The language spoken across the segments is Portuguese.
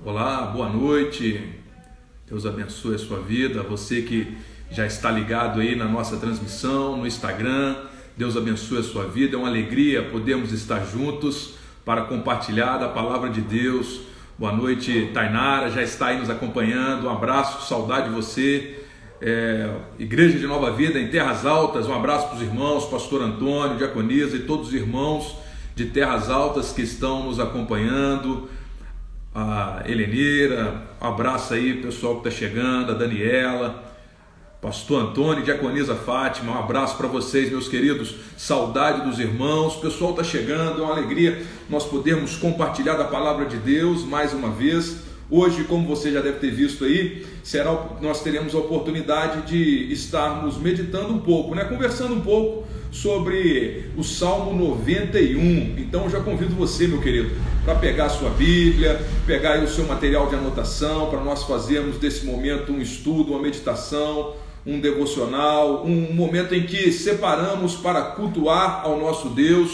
Olá, boa noite, Deus abençoe a sua vida, você que já está ligado aí na nossa transmissão, no Instagram, Deus abençoe a sua vida, é uma alegria podermos estar juntos para compartilhar da palavra de Deus. Boa noite, Tainara, já está aí nos acompanhando, um abraço, saudade de você. Igreja de Nova Vida em Terras Altas, um abraço para os irmãos, pastor Antônio, diaconisa e todos os irmãos de Terras Altas que estão nos acompanhando. A Helenira, um abraço aí pessoal que está chegando, a Daniela, pastor Antônio, diaconisa Fátima, um abraço para vocês, meus queridos, saudade dos irmãos, o pessoal está chegando, é uma alegria nós podermos compartilhar da palavra de Deus mais uma vez. Hoje, como você já deve ter visto aí, nós teremos a oportunidade de estarmos meditando um pouco, conversando um pouco sobre o Salmo 91. Então, eu já convido você, meu querido, para pegar a sua Bíblia, pegar aí o seu material de anotação, para nós fazermos desse momento um estudo, uma meditação, um devocional, um momento em que separamos para cultuar ao nosso Deus,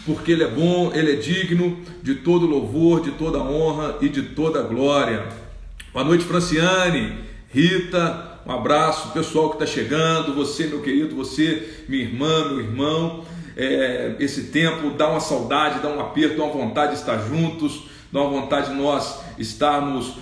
porque Ele é bom, Ele é digno de todo louvor, de toda honra e de toda glória. Boa noite, Franciane, Rita, um abraço, pessoal que está chegando, você, meu querido, você, minha irmã, meu irmão. Esse tempo dá uma saudade, dá um aperto, dá uma vontade de estar juntos, dá uma vontade de nós estarmos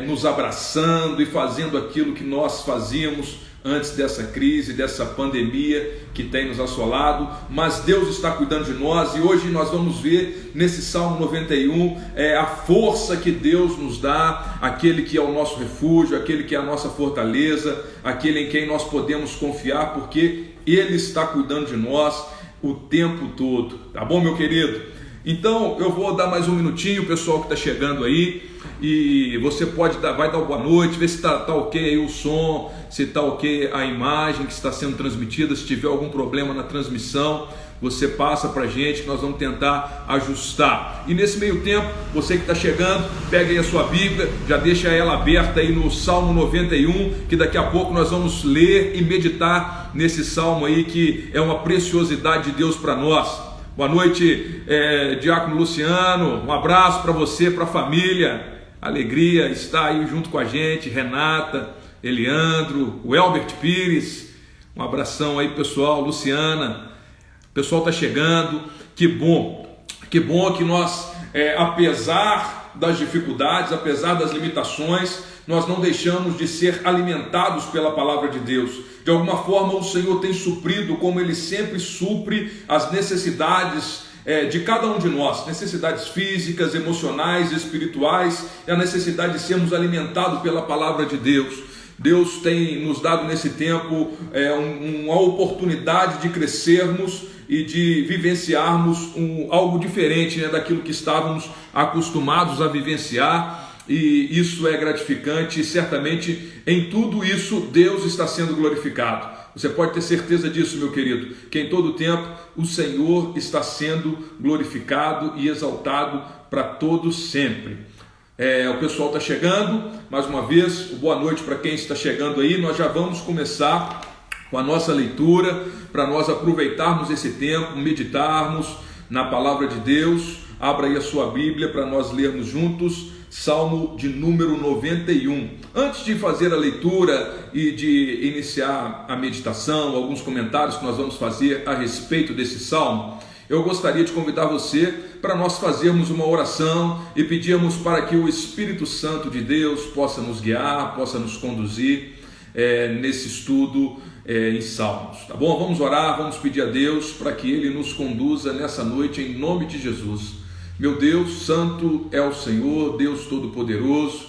nos abraçando e fazendo aquilo que nós fazíamos antes dessa crise, dessa pandemia que tem nos assolado, mas Deus está cuidando de nós, e hoje nós vamos ver nesse Salmo 91 a força que Deus nos dá, aquele que é o nosso refúgio, aquele que é a nossa fortaleza, aquele em quem nós podemos confiar, porque Ele está cuidando de nós o tempo todo, tá bom, meu querido? Então eu vou dar mais um minutinho, o pessoal que está chegando aí, e você vai dar uma boa noite, ver se está ok aí o som, se está ok a imagem que está sendo transmitida. Se tiver algum problema na transmissão, você passa para a gente que nós vamos tentar ajustar. E nesse meio tempo, você que está chegando, pega aí a sua Bíblia, já deixa ela aberta aí no Salmo 91, que daqui a pouco nós vamos ler e meditar nesse Salmo aí, que é uma preciosidade de Deus para nós. Boa noite, Diácono Luciano, um abraço para você, para a família, alegria estar aí junto com a gente, Renata, Eliandro, o Elbert Pires, um abração aí pessoal, Luciana, o pessoal está chegando, que bom que nós, apesar das dificuldades, apesar das limitações, nós não deixamos de ser alimentados pela palavra de Deus. De alguma forma o Senhor tem suprido, como Ele sempre supre, as necessidades de cada um de nós, necessidades físicas, emocionais, espirituais, e a necessidade de sermos alimentados pela palavra de Deus. Deus tem nos dado nesse tempo uma oportunidade de crescermos e de vivenciarmos algo diferente daquilo que estávamos acostumados a vivenciar. E isso é gratificante, e certamente em tudo isso Deus está sendo glorificado. Você pode ter certeza disso, meu querido, que em todo tempo o Senhor está sendo glorificado e exaltado para todos sempre. O pessoal está chegando, mais uma vez, boa noite para quem está chegando aí. Nós já vamos começar com a nossa leitura, para nós aproveitarmos esse tempo, meditarmos na palavra de Deus. Abra aí a sua Bíblia para nós lermos juntos, Salmo de número 91. Antes de fazer a leitura e de iniciar a meditação, alguns comentários que nós vamos fazer a respeito desse Salmo, eu gostaria de convidar você para nós fazermos uma oração e pedirmos para que o Espírito Santo de Deus possa nos guiar, possa nos conduzir nesse estudo em Salmos, tá bom? Vamos orar, vamos pedir a Deus para que Ele nos conduza nessa noite em nome de Jesus. Meu Deus, santo é o Senhor, Deus Todo-Poderoso,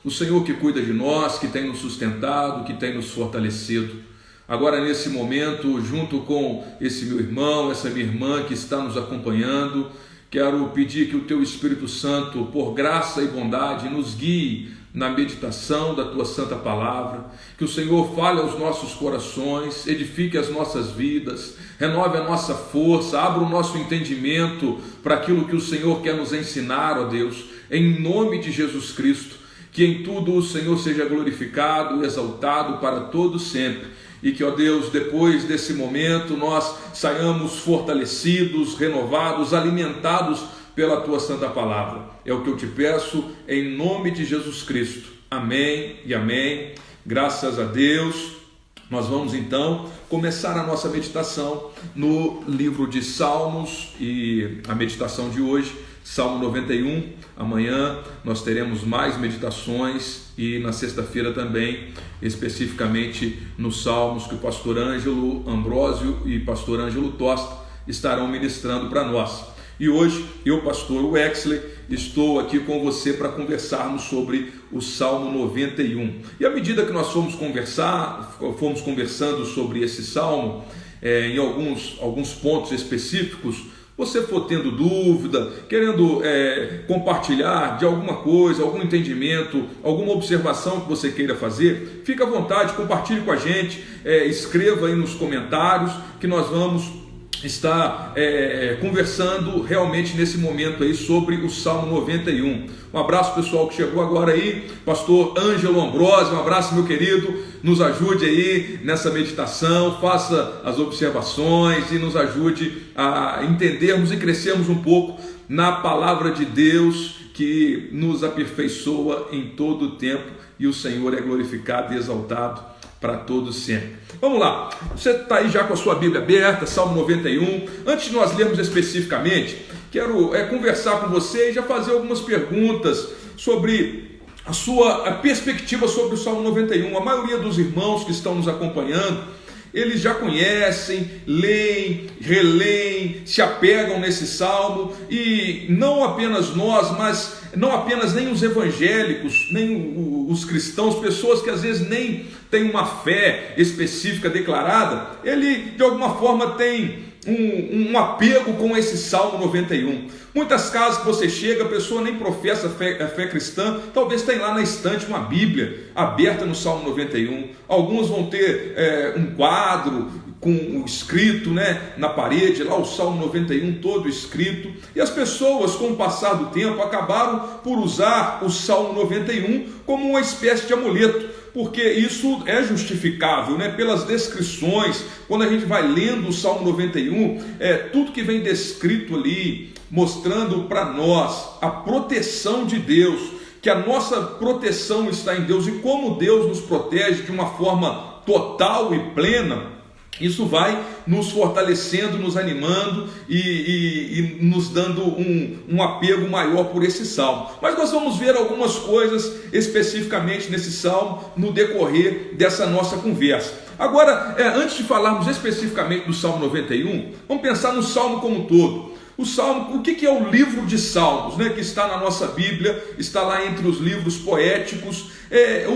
o Senhor que cuida de nós, que tem nos sustentado, que tem nos fortalecido. Agora nesse momento, junto com esse meu irmão, essa minha irmã que está nos acompanhando, quero pedir que o Teu Espírito Santo, por graça e bondade, nos guie na meditação da Tua Santa Palavra, que o Senhor fale aos nossos corações, edifique as nossas vidas, renove a nossa força, abra o nosso entendimento para aquilo que o Senhor quer nos ensinar, ó Deus, em nome de Jesus Cristo, que em tudo o Senhor seja glorificado e exaltado para todos sempre, e que, ó Deus, depois desse momento nós saiamos fortalecidos, renovados, alimentados pela tua santa palavra. É o que eu te peço em nome de Jesus Cristo. Amém e amém. Graças a Deus. Nós vamos então começar a nossa meditação no livro de Salmos, e a meditação de hoje, Salmo 91. Amanhã nós teremos mais meditações e na sexta-feira também, especificamente nos Salmos que o pastor Ângelo Ambrósio e pastor Ângelo Tosta estarão ministrando para nós. E hoje eu, pastor Wexler, estou aqui com você para conversarmos sobre o Salmo 91. E à medida que nós fomos conversando sobre esse Salmo, em alguns pontos específicos, você for tendo dúvida, querendo compartilhar de alguma coisa, algum entendimento, alguma observação que você queira fazer, fique à vontade, compartilhe com a gente, escreva aí nos comentários que nós vamos está conversando realmente nesse momento aí sobre o Salmo 91. Um abraço pessoal que chegou agora aí, pastor Ângelo Ambrósio, um abraço meu querido, nos ajude aí nessa meditação, faça as observações e nos ajude a entendermos e crescermos um pouco na palavra de Deus que nos aperfeiçoa em todo o tempo, e o Senhor é glorificado e exaltado para todos sempre. Vamos lá, você está aí já com a sua Bíblia aberta, Salmo 91. Antes de nós lermos especificamente, quero conversar com você e já fazer algumas perguntas sobre a sua perspectiva sobre o Salmo 91. A maioria dos irmãos que estão nos acompanhando, eles já conhecem, leem, releem, se apegam nesse salmo, e não apenas nós, mas não apenas nem os evangélicos, nem os cristãos, pessoas que às vezes nem têm uma fé específica declarada, ele de alguma forma tem um apego com esse Salmo 91. Muitas casas que você chega, a pessoa nem professa a fé cristã, talvez tenha lá na estante uma Bíblia aberta no Salmo 91. Alguns vão ter um quadro com escrito, na parede, lá o Salmo 91 todo escrito. E as pessoas, com o passar do tempo, acabaram por usar o Salmo 91 como uma espécie de amuleto, porque isso é justificável, pelas descrições. Quando a gente vai lendo o Salmo 91, tudo que vem descrito ali, mostrando para nós a proteção de Deus, que a nossa proteção está em Deus e como Deus nos protege de uma forma total e plena. Isso vai nos fortalecendo, nos animando e nos dando um apego maior por esse salmo. Mas nós vamos ver algumas coisas especificamente nesse salmo no decorrer dessa nossa conversa. Agora, antes de falarmos especificamente do Salmo 91, vamos pensar no salmo como um todo. O Salmo, o que é o livro de Salmos, que está na nossa Bíblia, está lá entre os livros poéticos.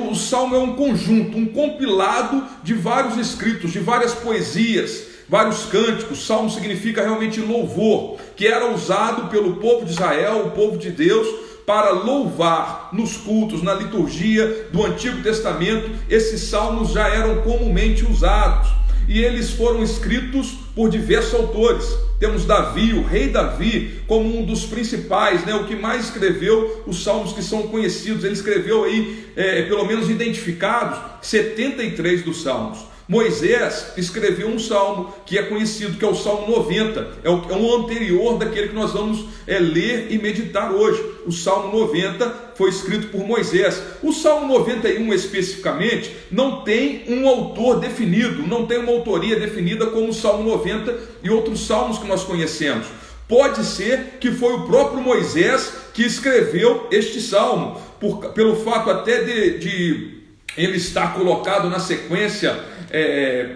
O Salmo é um conjunto, um compilado de vários escritos, de várias poesias, vários cânticos. Salmo significa realmente louvor, que era usado pelo povo de Israel, o povo de Deus, para louvar nos cultos, na liturgia do Antigo Testamento. Esses salmos já eram comumente usados, e eles foram escritos por diversos autores. Temos Davi, o rei Davi, como um dos principais, o que mais escreveu os salmos que são conhecidos. Ele escreveu aí, pelo menos identificados, 73 dos salmos. Moisés escreveu um salmo que é conhecido, que é o Salmo 90, é um anterior daquele que nós vamos ler e meditar hoje. O Salmo 90 foi escrito por Moisés. O Salmo 91 especificamente não tem um autor definido, não tem uma autoria definida como o Salmo 90 e outros salmos que nós conhecemos. Pode ser que foi o próprio Moisés que escreveu este salmo, pelo fato até de ele estar colocado na sequência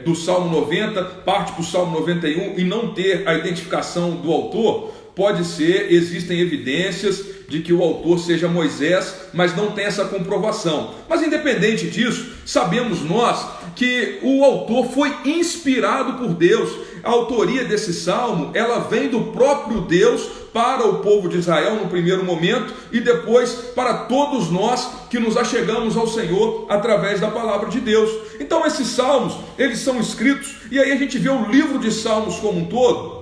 do Salmo 90, parte para o Salmo 91 e não ter a identificação do autor. Pode ser, existem evidências de que o autor seja Moisés, mas não tem essa comprovação. Mas independente disso, sabemos nós que o autor foi inspirado por Deus. A autoria desse salmo, ela vem do próprio Deus para o povo de Israel no primeiro momento e depois para todos nós que nos achegamos ao Senhor através da palavra de Deus. Então esses salmos, eles são escritos, e aí a gente vê o livro de Salmos como um todo,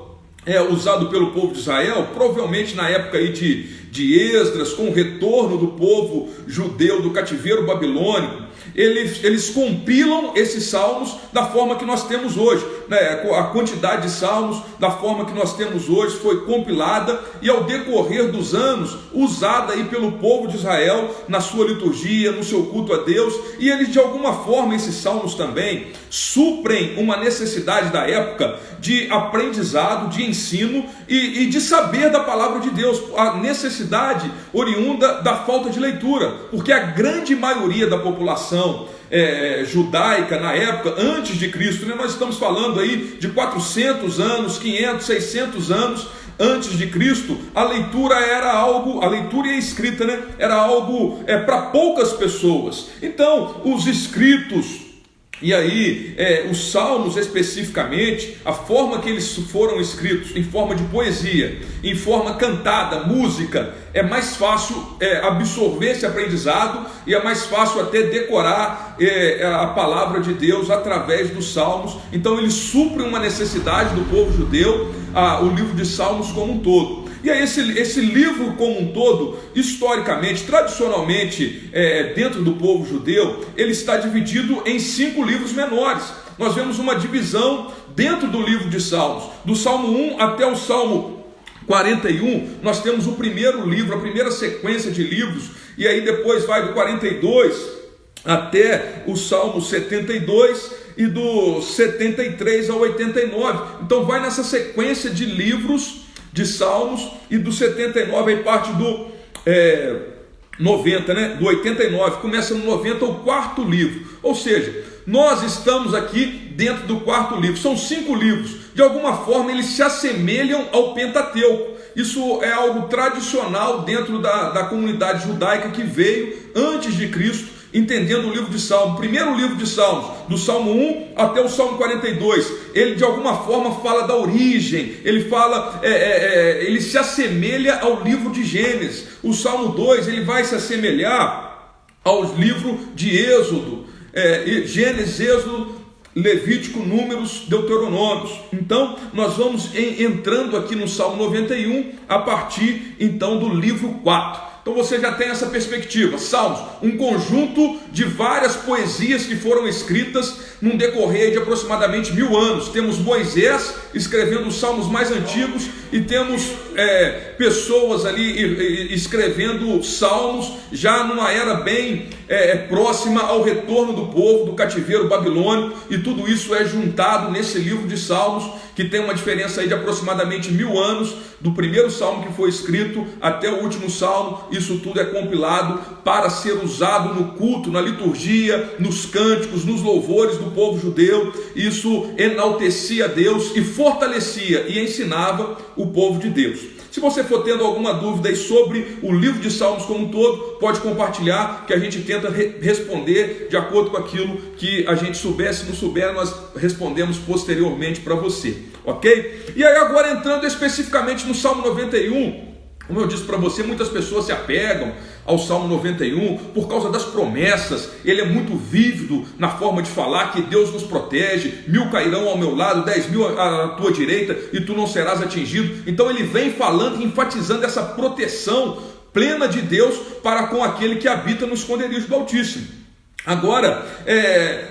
usado pelo povo de Israel, provavelmente na época aí de Esdras, com o retorno do povo judeu do cativeiro babilônico. eles compilam esses salmos da forma que nós temos hoje, né? A quantidade de salmos da forma que nós temos hoje foi compilada e ao decorrer dos anos usada aí pelo povo de Israel na sua liturgia, no seu culto a Deus, e eles de alguma forma, esses salmos também suprem uma necessidade da época de aprendizado, de ensino e de saber da palavra de Deus, a necessidade oriunda da falta de leitura, porque a grande maioria da população judaica na época, antes de Cristo, né, nós estamos falando aí de 400 anos, 500, 600 anos antes de Cristo, a leitura era algo, a leitura e a escrita, né, era algo para poucas pessoas. Então, os escritos, e aí, os salmos especificamente, a forma que eles foram escritos, em forma de poesia, em forma cantada, música, é mais fácil absorver esse aprendizado e é mais fácil até decorar a palavra de Deus através dos salmos. Então eles suprem uma necessidade do povo judeu, o livro de Salmos como um todo. E aí esse livro como um todo, historicamente, tradicionalmente, dentro do povo judeu, ele está dividido em 5 livros menores. Nós vemos uma divisão dentro do livro de Salmos, do Salmo 1 até o Salmo 41, nós temos o primeiro livro, a primeira sequência de livros, e aí depois vai do 42 até o Salmo 72 e do 73 ao 89. Então vai nessa sequência de livros de Salmos, e do 79 aí parte do 90, né? Do 89, começa no 90 o 4º livro. Ou seja, nós estamos aqui dentro do 4º livro. São 5 livros. De alguma forma eles se assemelham ao Pentateuco. Isso é algo tradicional dentro da comunidade judaica que veio antes de Cristo, entendendo o livro de Salmos. Primeiro livro de Salmos, do Salmo 1 até o Salmo 42, ele de alguma forma fala da origem, ele fala, ele se assemelha ao livro de Gênesis. O Salmo 2, ele vai se assemelhar ao livro de Êxodo, Gênesis, Êxodo, Levítico, Números, Deuteronômios. Então nós vamos entrando aqui no Salmo 91 a partir então do livro 4. Então você já tem essa perspectiva. Salmos, um conjunto de várias poesias que foram escritas num decorrer de aproximadamente 1000 anos. Temos Moisés escrevendo os salmos mais antigos e temos pessoas ali escrevendo salmos já numa era bem próxima ao retorno do povo do cativeiro babilônico, e tudo isso é juntado nesse livro de Salmos, que tem uma diferença aí de aproximadamente 1000 anos, do primeiro salmo que foi escrito até o último salmo. Isso tudo é compilado para ser usado no culto, na liturgia, nos cânticos, nos louvores do povo judeu. Isso enaltecia Deus e fortalecia e ensinava o povo de Deus. Se você for tendo alguma dúvida aí sobre o livro de Salmos como um todo, pode compartilhar, que a gente tenta responder de acordo com aquilo que a gente souber. Se não souber, nós respondemos posteriormente para você, ok? E aí agora entrando especificamente no Salmo 91, como eu disse para você, muitas pessoas se apegam ao Salmo 91 por causa das promessas. Ele é muito vívido na forma de falar que Deus nos protege. 1000 cairão ao meu lado, 10.000 à tua direita, e tu não serás atingido. Então ele vem falando e enfatizando essa proteção plena de Deus para com aquele que habita no esconderijo do Altíssimo. Agora,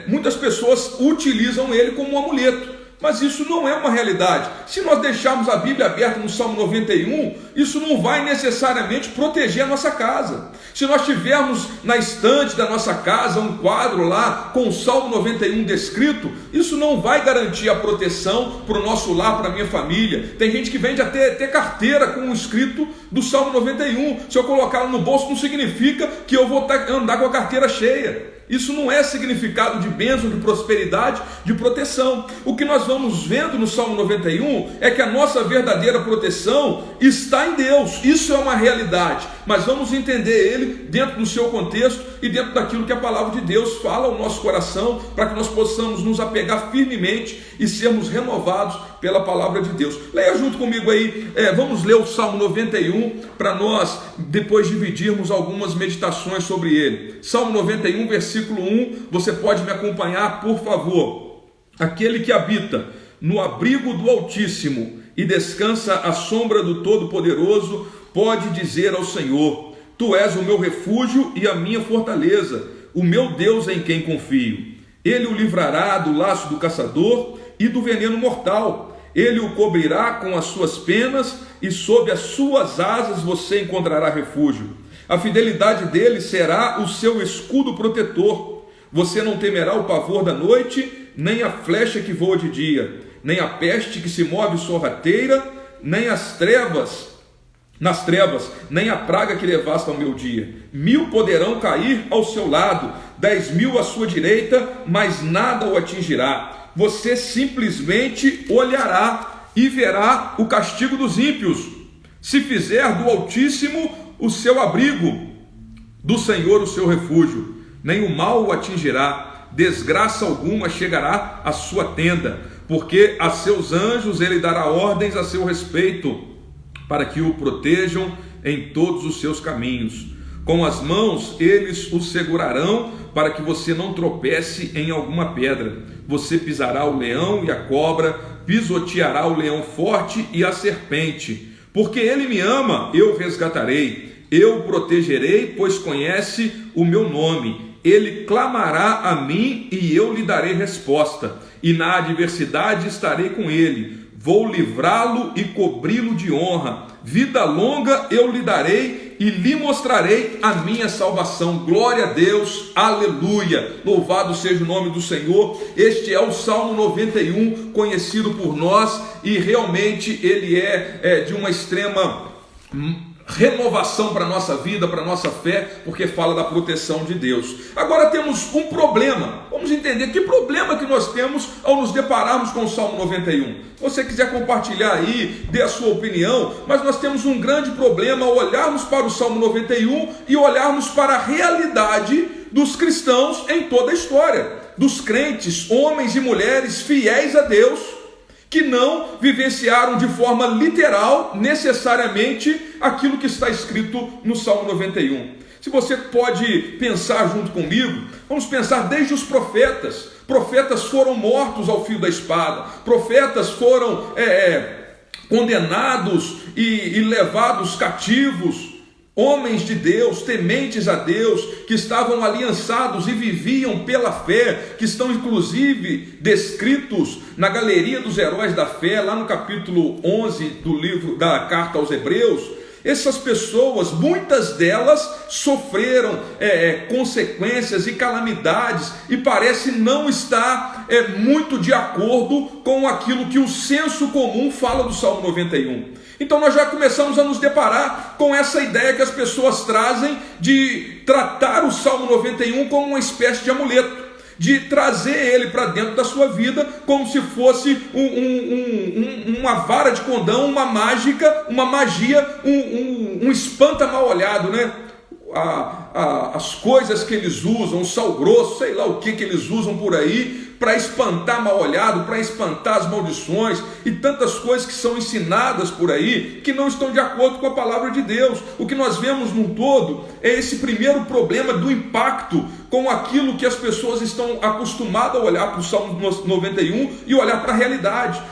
muitas pessoas utilizam ele como um amuleto, mas isso não é uma realidade. Se nós deixarmos a Bíblia aberta no Salmo 91, isso não vai necessariamente proteger a nossa casa. Se nós tivermos na estante da nossa casa um quadro lá com o Salmo 91 descrito, isso não vai garantir a proteção para o nosso lar, para a minha família. Tem gente que vende até carteira com o escrito do Salmo 91. Se eu colocá-lo no bolso, não significa que eu vou andar com a carteira cheia. Isso não é significado de bênção, de prosperidade, de proteção. O que nós vamos vendo no Salmo 91 é que a nossa verdadeira proteção está em Deus. Isso é uma realidade, mas vamos entender ele dentro do seu contexto e dentro daquilo que a palavra de Deus fala ao nosso coração, para que nós possamos nos apegar firmemente e sermos renovados pela palavra de Deus. Leia junto comigo aí, vamos ler o Salmo 91 para nós depois dividirmos algumas meditações sobre ele. Salmo 91, versículo 1, você pode me acompanhar, por favor. Aquele que habita no abrigo do Altíssimo e descansa à sombra do Todo-Poderoso, pode dizer ao Senhor: Tu és o meu refúgio e a minha fortaleza, o meu Deus em quem confio. Ele o livrará do laço do caçador e do veneno mortal. Ele o cobrirá com as suas penas e sob as suas asas você encontrará refúgio. A fidelidade dele será o seu escudo protetor. Você não temerá o pavor da noite, nem a flecha que voa de dia, nem a peste que se move sorrateira, nem nas trevas, nem a praga que devasta ao meu dia. 1000 poderão cair ao seu lado, 10.000 à sua direita, mas nada o atingirá. Você simplesmente olhará e verá o castigo dos ímpios. Se fizer do Altíssimo o seu abrigo, do Senhor o seu refúgio, nem o mal o atingirá, desgraça alguma chegará à sua tenda, porque a seus anjos ele dará ordens a seu respeito, para que o protejam em todos os seus caminhos. Com as mãos eles o segurarão, para que você não tropece em alguma pedra. Você pisará o leão e a cobra, pisoteará o leão forte e a serpente. Porque ele me ama, eu o resgatarei, eu o protegerei, pois conhece o meu nome. Ele clamará a mim e eu lhe darei resposta, e na adversidade estarei com ele. Vou livrá-lo e cobri-lo de honra. Vida longa eu lhe darei e lhe mostrarei a minha salvação. Glória a Deus, aleluia. Louvado seja o nome do Senhor. Este é o Salmo 91, conhecido por nós, e realmente ele é de uma extrema renovação para a nossa vida, para a nossa fé, porque fala da proteção de Deus. Agora temos um problema. Vamos entender que problema que nós temos ao nos depararmos com o Salmo 91. Se você quiser compartilhar aí, dê a sua opinião, mas nós temos um grande problema ao olharmos para o Salmo 91 e olharmos para a realidade dos cristãos em toda a história, dos crentes, homens e mulheres fiéis a Deus, que não vivenciaram de forma literal, necessariamente, aquilo que está escrito no Salmo 91. Se você pode pensar junto comigo, vamos pensar desde os profetas. Profetas foram mortos ao fio da espada, profetas foram condenados e levados cativos. Homens de Deus, tementes a Deus, que estavam aliançados e viviam pela fé, que estão inclusive descritos na galeria dos heróis da fé, lá no capítulo 11 do livro da carta aos Hebreus. Essas pessoas, muitas delas sofreram consequências e calamidades, e parece não estar muito de acordo com aquilo que o senso comum fala do Salmo 91. Então nós já começamos a nos deparar com essa ideia que as pessoas trazem de tratar o Salmo 91 como uma espécie de amuleto, de trazer ele para dentro da sua vida como se fosse uma vara de condão, uma magia, um espanta mal olhado, né? As coisas que eles usam, o sal grosso, sei lá o que eles usam por aí, para espantar mal olhado, para espantar as maldições e tantas coisas que são ensinadas por aí, que não estão de acordo com a palavra de Deus. O que nós vemos num todo é esse primeiro problema do impacto com aquilo que as pessoas estão acostumadas a olhar para o Salmo 91 e olhar para a realidade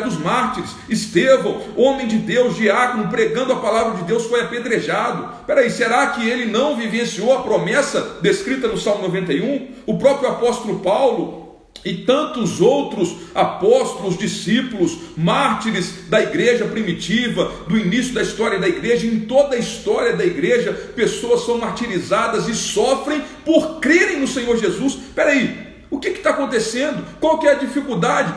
dos mártires. Estevão, homem de Deus, diácono, pregando a palavra de Deus, foi apedrejado. Peraí, será que ele não vivenciou a promessa descrita no Salmo 91? O próprio apóstolo Paulo e tantos outros apóstolos, discípulos, mártires da igreja primitiva, do início da história da igreja, em toda a história da igreja, pessoas são martirizadas e sofrem por crerem no Senhor Jesus. Peraí, o que está acontecendo? Qual que é a dificuldade?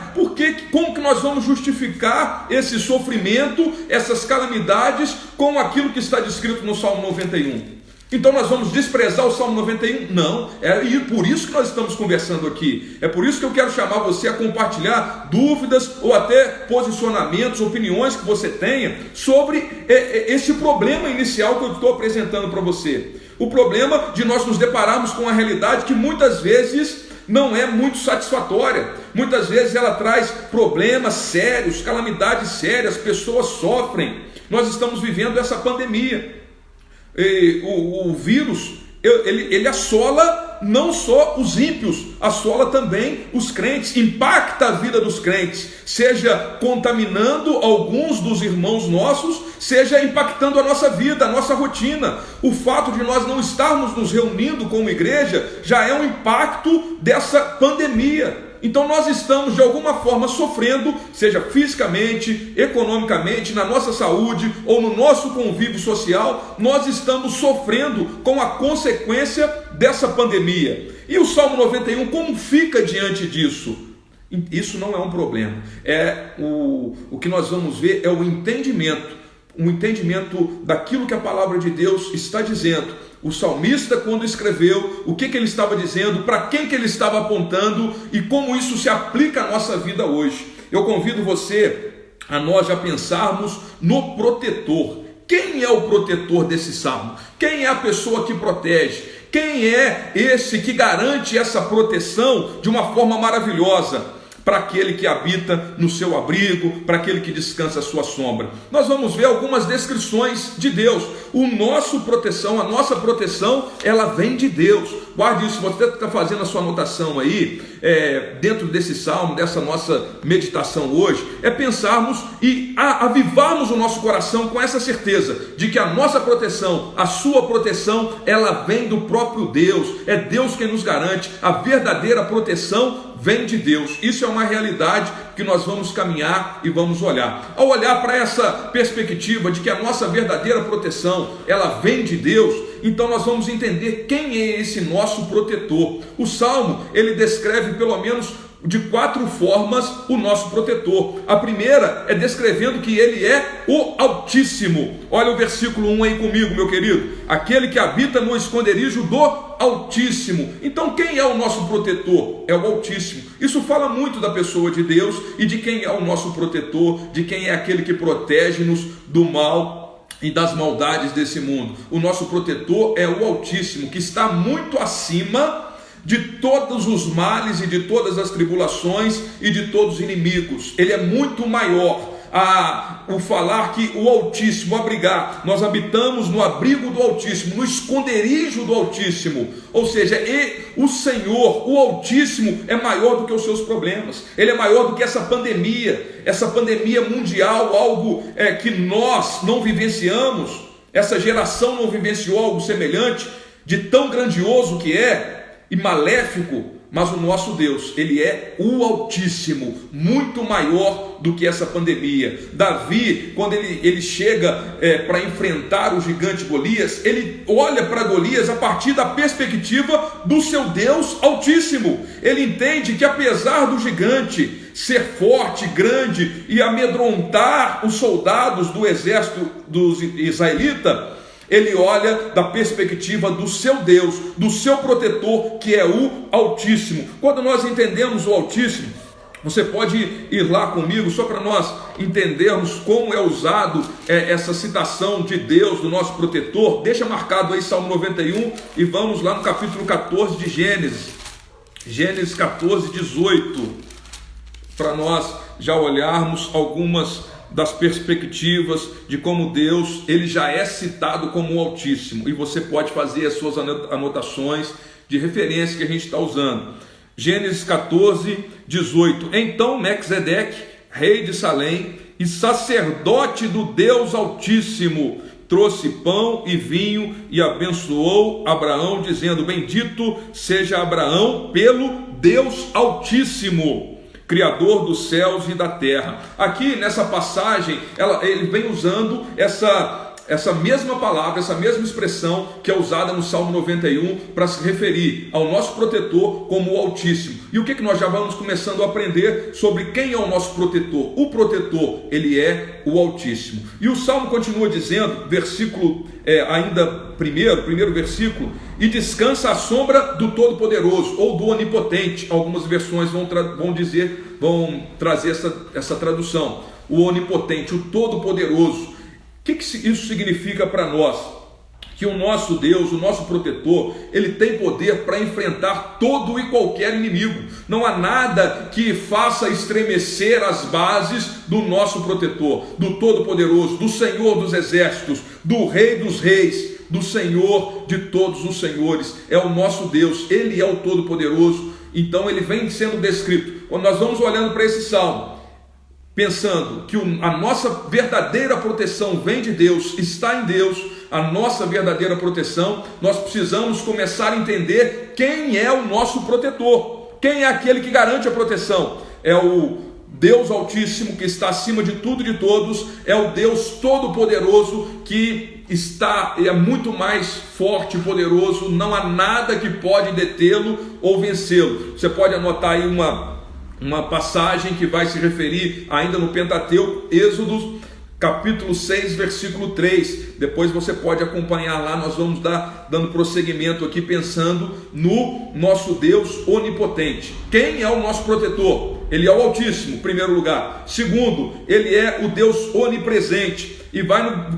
Como que nós vamos justificar esse sofrimento, essas calamidades, com aquilo que está descrito no Salmo 91? Então nós vamos desprezar o Salmo 91? Não, e por isso que nós estamos conversando aqui. É por isso que eu quero chamar você a compartilhar dúvidas ou até posicionamentos, opiniões que você tenha sobre esse problema inicial que eu estou apresentando para você. O problema de nós nos depararmos com a realidade que muitas vezes não é muito satisfatória. Muitas vezes ela traz problemas sérios, calamidades sérias, pessoas sofrem. Nós estamos vivendo essa pandemia. O vírus, ele assola não só os ímpios, assola também os crentes, impacta a vida dos crentes, seja contaminando alguns dos irmãos nossos, seja impactando a nossa vida, a nossa rotina. O fato de nós não estarmos nos reunindo como igreja já é um impacto dessa pandemia. Então nós estamos de alguma forma sofrendo, seja fisicamente, economicamente, na nossa saúde ou no nosso convívio social, nós estamos sofrendo com a consequência dessa pandemia. E o Salmo 91, como fica diante disso? Isso não é um problema. O que nós vamos ver é o entendimento daquilo que a palavra de Deus está dizendo. O salmista, quando escreveu, o que ele estava dizendo, para quem que ele estava apontando e como isso se aplica à nossa vida hoje. Eu convido você a nós já pensarmos no protetor. Quem é o protetor desse salmo? Quem é a pessoa que protege? Quem é esse que garante essa proteção de uma forma maravilhosa? Para aquele que habita no seu abrigo, para aquele que descansa à sua sombra. Nós vamos ver algumas descrições de Deus. A nossa proteção, ela vem de Deus. Guarde isso, você está fazendo a sua anotação aí, dentro desse salmo, dessa nossa meditação hoje, é pensarmos e avivarmos o nosso coração com essa certeza de que a nossa proteção, a sua proteção, ela vem do próprio Deus. É Deus quem nos garante. A verdadeira proteção vem de Deus. Isso é uma realidade que nós vamos caminhar e vamos olhar. Ao olhar para essa perspectiva de que a nossa verdadeira proteção, ela vem de Deus, então nós vamos entender quem é esse nosso protetor. O Salmo, ele descreve pelo menos de 4 formas o nosso protetor. A primeira é descrevendo que ele é o Altíssimo. Olha o versículo 1 aí comigo, meu querido. Aquele que habita no esconderijo do Altíssimo. Então quem é o nosso protetor? É o Altíssimo. Isso fala muito da pessoa de Deus e de quem é o nosso protetor, de quem é aquele que protege-nos do mal e das maldades desse mundo. O nosso protetor é o Altíssimo, que está muito acima de todos os males e de todas as tribulações e de todos os inimigos. Ele é muito maior. O falar que o Altíssimo, abrigar, nós habitamos no abrigo do Altíssimo, no esconderijo do Altíssimo, ou seja, o Senhor, o Altíssimo, é maior do que os seus problemas. Ele é maior do que essa pandemia mundial, algo que nós não vivenciamos, essa geração não vivenciou algo semelhante, de tão grandioso que é e maléfico. Mas o nosso Deus, ele é o Altíssimo, muito maior do que essa pandemia. Davi, quando ele chega para enfrentar o gigante Golias, ele olha para Golias a partir da perspectiva do seu Deus Altíssimo. Ele entende que apesar do gigante ser forte, grande e amedrontar os soldados do exército dos israelitas, ele olha da perspectiva do seu Deus, do seu protetor, que é o Altíssimo. Quando nós entendemos o Altíssimo, você pode ir lá comigo, só para nós entendermos como é usado essa citação de Deus, do nosso protetor. Deixa marcado aí Salmo 91 e vamos lá no capítulo 14 de Gênesis. Gênesis 14, 18. Para nós já olharmos algumas das perspectivas de como Deus, ele já é citado como o Altíssimo, e você pode fazer as suas anotações de referência que a gente está usando. Gênesis 14, 18. Então Mequisedeque, rei de Salém e sacerdote do Deus Altíssimo, trouxe pão e vinho e abençoou Abraão, dizendo: bendito seja Abraão pelo Deus Altíssimo, Criador dos céus e da terra. Aqui nessa passagem, ele vem usando essa mesma palavra, essa mesma expressão que é usada no Salmo 91 para se referir ao nosso protetor como o Altíssimo. E o que nós já vamos começando a aprender sobre quem é o nosso protetor? O protetor, ele é o Altíssimo. E o Salmo continua dizendo, versículo primeiro versículo: e descansa à sombra do Todo-Poderoso, ou do Onipotente. Algumas versões vão trazer essa tradução. O Onipotente, o Todo-Poderoso. O que isso significa para nós? Que o nosso Deus, o nosso protetor, ele tem poder para enfrentar todo e qualquer inimigo. Não há nada que faça estremecer as bases do nosso protetor, do Todo-Poderoso, do Senhor dos Exércitos, do Rei dos Reis. do Senhor de todos os senhores, é o nosso Deus, Ele é o Todo-Poderoso. Então ele vem sendo descrito. Quando nós vamos olhando para esse salmo, pensando que a nossa verdadeira proteção vem de Deus, está em Deus, a nossa verdadeira proteção, nós precisamos começar a entender quem é o nosso protetor, quem é aquele que garante a proteção. É o Deus Altíssimo, que está acima de tudo e de todos, é o Deus Todo-Poderoso, que é muito mais forte e poderoso, não há nada que pode detê-lo ou vencê-lo. Você pode anotar aí uma passagem que vai se referir ainda no Pentateuco, Êxodo capítulo 6, versículo 3, depois você pode acompanhar lá, nós vamos dando prosseguimento aqui, pensando no nosso Deus onipotente. Quem é o nosso protetor? Ele é o Altíssimo, em primeiro lugar. Segundo, Ele é o Deus onipresente, e vai no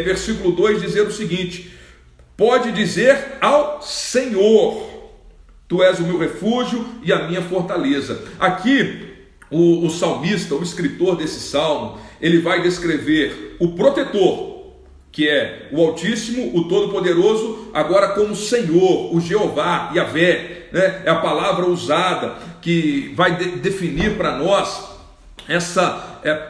versículo 2 dizer o seguinte: pode dizer ao Senhor: Tu és o meu refúgio e a minha fortaleza. Aqui, o salmista, o escritor desse salmo, ele vai descrever o protetor, que é o Altíssimo, o Todo-Poderoso, agora como Senhor, o Jeová, Yahvé, né? É a palavra usada que vai definir para nós essa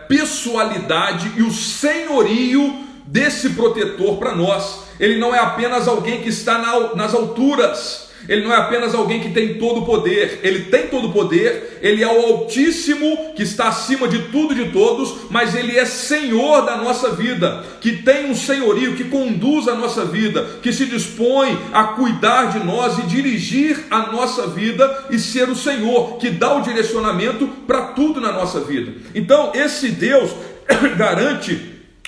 pessoalidade e o senhorio desse protetor para nós. Ele não é apenas alguém que está nas alturas, ele não é apenas alguém que tem todo o poder, ele tem todo o poder, ele é o Altíssimo, que está acima de tudo e de todos, mas ele é Senhor da nossa vida, que tem um senhorio, que conduz a nossa vida, que se dispõe a cuidar de nós e dirigir a nossa vida e ser o Senhor, que dá o direcionamento para tudo na nossa vida. Então esse Deus garante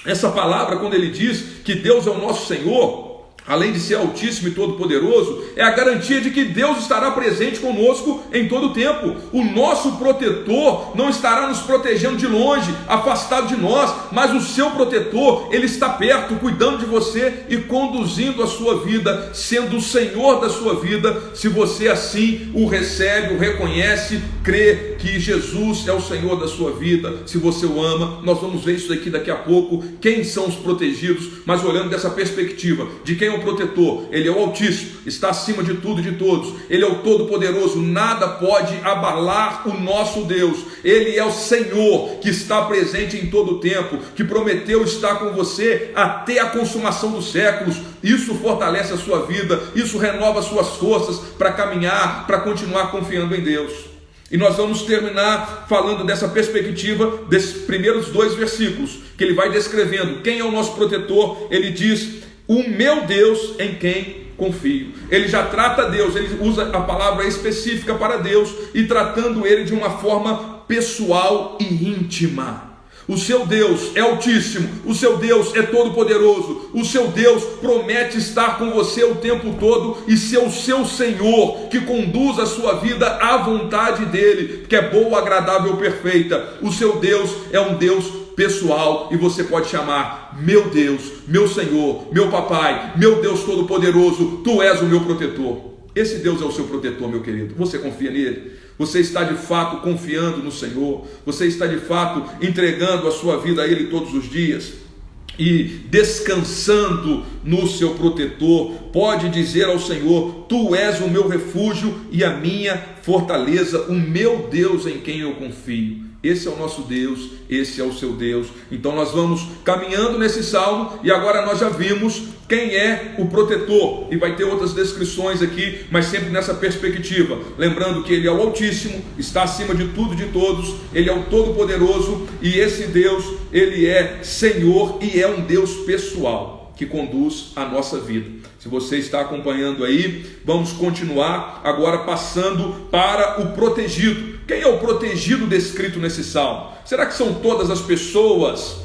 essa palavra quando ele diz que Deus é o nosso Senhor. Além de ser Altíssimo e Todo-Poderoso, é a garantia de que Deus estará presente conosco em todo o tempo. O nosso protetor não estará nos protegendo de longe, afastado de nós, mas o seu protetor, ele está perto, cuidando de você e conduzindo a sua vida, sendo o Senhor da sua vida, se você assim o recebe, o reconhece, crê que Jesus é o Senhor da sua vida, se você o ama. Nós vamos ver isso daqui daqui a pouco, quem são os protegidos, mas olhando dessa perspectiva de quem é o protetor. Ele é o Altíssimo, está acima de tudo e de todos, ele é o Todo-Poderoso, nada pode abalar o nosso Deus. Ele é o Senhor, que está presente em todo o tempo, que prometeu estar com você até a consumação dos séculos. Isso fortalece a sua vida, isso renova as suas forças para caminhar, para continuar confiando em Deus. E nós vamos terminar falando dessa perspectiva desses primeiros 2 versículos, que ele vai descrevendo quem é o nosso protetor. Ele diz: o meu Deus em quem confio. Ele já trata Deus, ele usa a palavra específica para Deus e tratando ele de uma forma pessoal e íntima. O seu Deus é Altíssimo, o seu Deus é Todo-Poderoso, o seu Deus promete estar com você o tempo todo e ser o seu Senhor, que conduz a sua vida à vontade dele, que é boa, agradável e perfeita. O seu Deus é um Deus pessoal e você pode chamar: meu Deus, meu Senhor, meu Papai, meu Deus Todo-Poderoso, Tu és o meu protetor. Esse Deus é o seu protetor, meu querido. Você confia nele? Você está de fato confiando no Senhor? Você está de fato entregando a sua vida a Ele todos os dias e descansando no seu protetor? Pode dizer ao Senhor: Tu és o meu refúgio e a minha fortaleza, o meu Deus em quem eu confio. Esse é o nosso Deus, esse é o seu Deus. Então nós vamos caminhando nesse salmo e agora nós já vimos quem é o protetor. E vai ter outras descrições aqui, mas sempre nessa perspectiva. Lembrando que ele é o Altíssimo, está acima de tudo e de todos. Ele é o Todo-Poderoso e esse Deus, ele é Senhor e é um Deus pessoal que conduz a nossa vida. Se você está acompanhando aí, vamos continuar agora passando para o protegido. Quem é o protegido descrito nesse salmo? Será que são todas as pessoas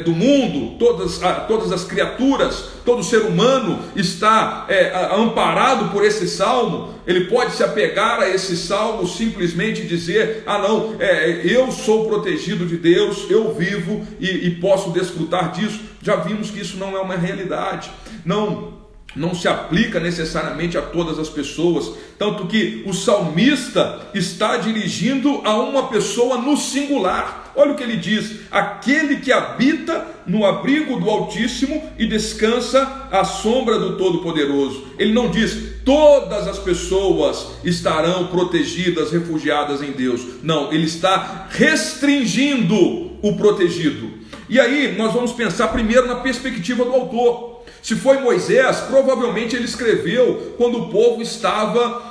do mundo, todas as criaturas, todo ser humano está amparado por esse salmo? Ele pode se apegar a esse salmo simplesmente dizer: ah não, eu sou protegido de Deus, eu vivo e posso desfrutar disso. Já vimos que isso não é uma realidade. Não não se aplica necessariamente a todas as pessoas, tanto que o salmista está dirigindo a uma pessoa no singular. Olha o que ele diz: aquele que habita no abrigo do Altíssimo e descansa à sombra do Todo-Poderoso. Ele não diz todas as pessoas estarão protegidas, refugiadas em Deus. Não, ele está restringindo o protegido. E aí nós vamos pensar primeiro na perspectiva do autor. Se foi Moisés, provavelmente ele escreveu quando o povo estava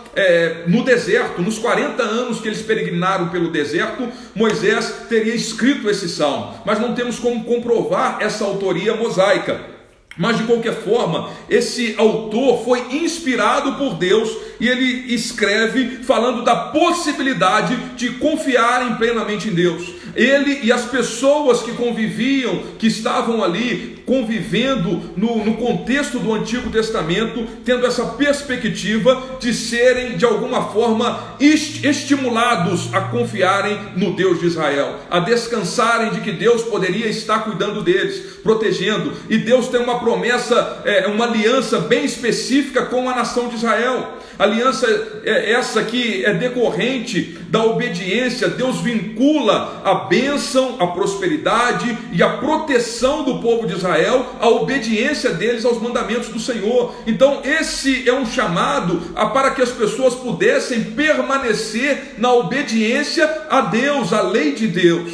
no deserto. Nos 40 anos que eles peregrinaram pelo deserto, Moisés teria escrito esse salmo, mas não temos como comprovar essa autoria mosaica. Mas de qualquer forma, esse autor foi inspirado por Deus e ele escreve falando da possibilidade de confiarem plenamente em Deus. Ele e as pessoas que conviviam, que estavam ali convivendo no contexto do Antigo Testamento, tendo essa perspectiva de serem de alguma forma estimulados a confiarem no Deus de Israel, a descansarem de que Deus poderia estar cuidando deles, protegendo. E Deus tem uma promessa, uma aliança bem específica com a nação de Israel. Aliança essa que é decorrente da obediência. Deus vincula a bênção, a prosperidade e a proteção do povo de Israel, a obediência deles aos mandamentos do Senhor. Então esse é um chamado para que as pessoas pudessem permanecer na obediência a Deus, à lei de Deus,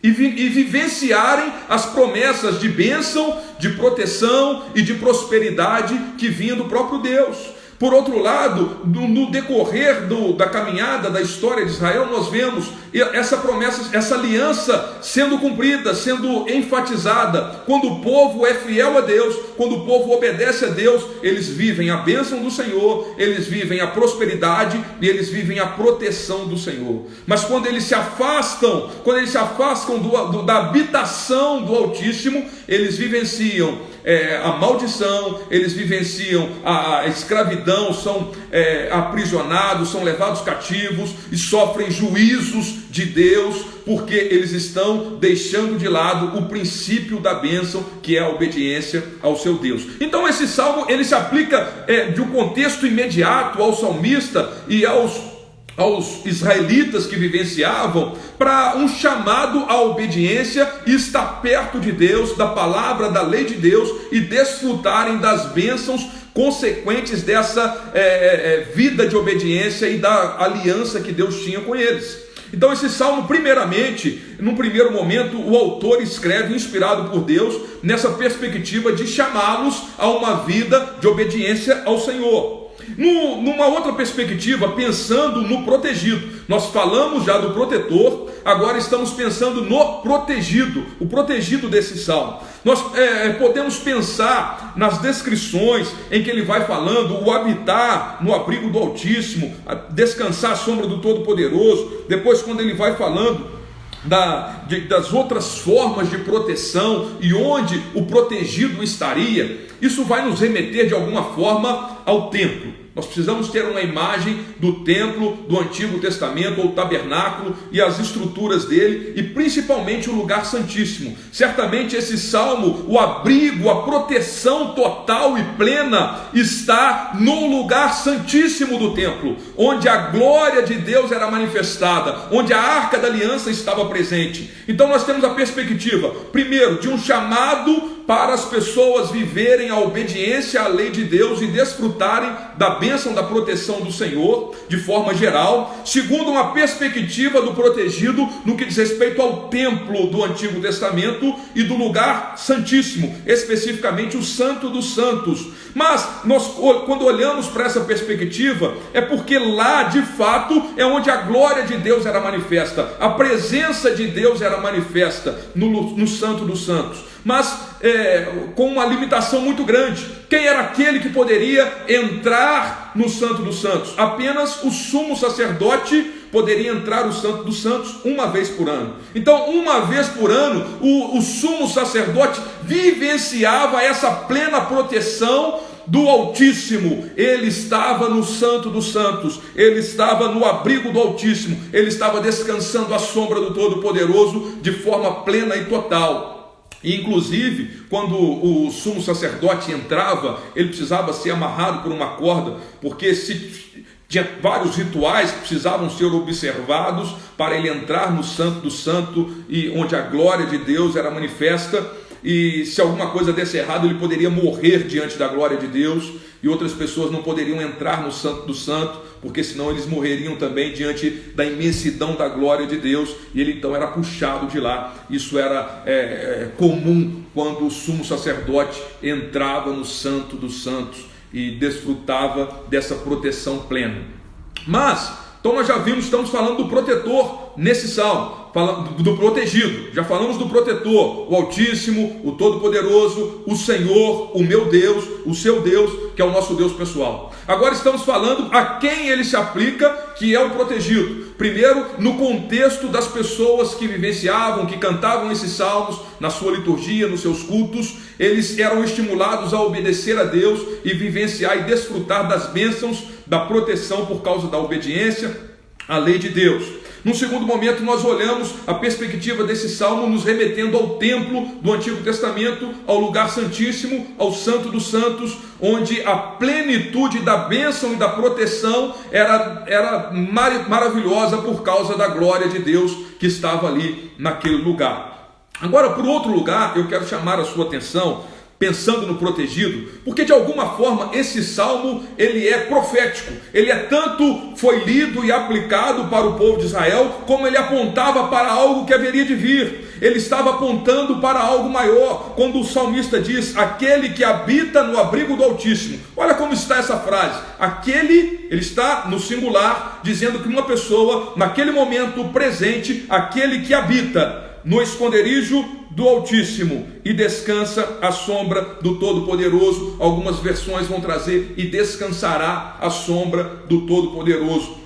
e vivenciarem as promessas de bênção, de proteção e de prosperidade que vinha do próprio Deus. Por outro lado, no decorrer da caminhada da história de Israel, nós vemos essa promessa, essa aliança sendo cumprida, sendo enfatizada. Quando o povo é fiel a Deus, quando o povo obedece a Deus, eles vivem a bênção do Senhor, eles vivem a prosperidade e eles vivem a proteção do Senhor. Mas quando eles se afastam, da habitação do Altíssimo, eles vivenciam a maldição, eles vivenciam a escravidão, são aprisionados, são levados cativos e sofrem juízos de Deus, porque eles estão deixando de lado o princípio da bênção, que é a obediência ao seu Deus. Então esse salmo ele se aplica de um contexto imediato ao salmista e aos israelitas que vivenciavam, para um chamado à obediência e estar perto de Deus, da palavra, da lei de Deus, e desfrutarem das bênçãos consequentes dessa vida de obediência e da aliança que Deus tinha com eles. Então esse salmo, primeiramente, num primeiro momento, o autor escreve, inspirado por Deus, nessa perspectiva de chamá-los a uma vida de obediência ao Senhor. Numa outra perspectiva, pensando no protegido. Nós falamos já do protetor, agora estamos pensando no protegido, o protegido desse salmo. Nós podemos pensar nas descrições em que ele vai falando, o habitar no abrigo do Altíssimo, descansar à sombra do Todo-Poderoso. Depois, quando ele vai falando das outras formas de proteção e onde o protegido estaria, isso vai nos remeter de alguma forma ao templo. Nós precisamos ter uma imagem do templo do Antigo Testamento, ou tabernáculo, e as estruturas dele, e principalmente o lugar santíssimo. Certamente esse salmo, o abrigo, a proteção total e plena está no lugar santíssimo do templo, onde a glória de Deus era manifestada, onde a arca da aliança estava presente. Então nós temos a perspectiva, primeiro, de um chamado para as pessoas viverem a obediência à lei de Deus e desfrutarem da bênção da proteção do Senhor de forma geral. Segundo, uma perspectiva do protegido no que diz respeito ao templo do Antigo Testamento e do lugar santíssimo, especificamente o Santo dos Santos. Mas nós, quando olhamos para essa perspectiva, é porque lá de fato é onde a glória de Deus era manifesta, a presença de Deus era manifesta no Santo dos Santos. Mas com uma limitação muito grande. Quem era aquele que poderia entrar no Santo dos Santos? Apenas o sumo sacerdote poderia entrar no Santo dos Santos uma vez por ano. Então, uma vez por ano, o sumo sacerdote vivenciava essa plena proteção do Altíssimo. Ele estava no Santo dos Santos, ele estava no abrigo do Altíssimo, ele estava descansando à sombra do Todo-Poderoso de forma plena e total. E inclusive, quando o sumo sacerdote entrava, ele precisava ser amarrado por uma corda, porque tinha vários rituais que precisavam ser observados para ele entrar no Santo do Santo, e onde a glória de Deus era manifesta. E se alguma coisa desse errado, ele poderia morrer diante da glória de Deus, e outras pessoas não poderiam entrar no Santo do Santo, porque senão eles morreriam também diante da imensidão da glória de Deus, e ele então era puxado de lá. Isso era comum quando o sumo sacerdote entrava no Santo dos Santos e desfrutava dessa proteção plena. Mas, então nós já vimos, estamos falando do protetor nesse salmo, do protegido. Já falamos do protetor, o Altíssimo, o Todo-Poderoso, o Senhor, o meu Deus, o seu Deus, que é o nosso Deus pessoal. Agora estamos falando a quem ele se aplica, que é o protegido. Primeiro, no contexto das pessoas que vivenciavam, que cantavam esses salmos na sua liturgia, nos seus cultos, eles eram estimulados a obedecer a Deus e vivenciar e desfrutar das bênçãos da proteção por causa da obediência à lei de Deus. Num segundo momento, nós olhamos a perspectiva desse salmo nos remetendo ao templo do Antigo Testamento, ao lugar santíssimo, ao Santo dos Santos, onde a plenitude da bênção e da proteção era maravilhosa por causa da glória de Deus que estava ali naquele lugar. Agora, por outro lugar, eu quero chamar a sua atenção, pensando no protegido, porque de alguma forma esse salmo ele é profético. Ele tanto foi lido e aplicado para o povo de Israel, como ele apontava para algo que haveria de vir. Ele estava apontando para algo maior, quando o salmista diz: aquele que habita no abrigo do Altíssimo. Olha como está essa frase. Aquele, ele está no singular, dizendo que uma pessoa, naquele momento presente, aquele que habita no esconderijo do Altíssimo e descansa à sombra do Todo-Poderoso. Algumas versões vão trazer: e descansará à sombra do Todo-Poderoso.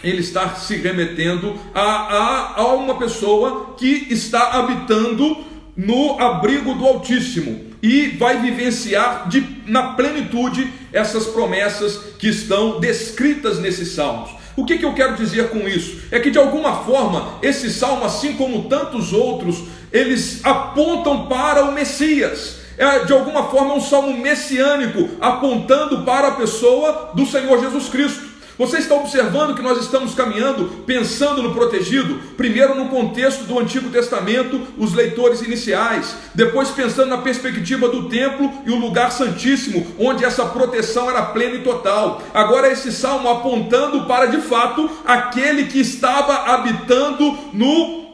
Ele está se remetendo a uma pessoa que está habitando no abrigo do Altíssimo e vai vivenciar na plenitude essas promessas que estão descritas nesses salmos. O que eu quero dizer com isso? É que de alguma forma esse salmo, assim como tantos outros, eles apontam para o Messias. De alguma forma é um salmo messiânico, apontando para a pessoa do Senhor Jesus Cristo. Você está observando que nós estamos caminhando, pensando no protegido, primeiro no contexto do Antigo Testamento, os leitores iniciais, depois pensando na perspectiva do templo e o lugar santíssimo, onde essa proteção era plena e total. Agora esse salmo apontando para, de fato, aquele que estava habitando no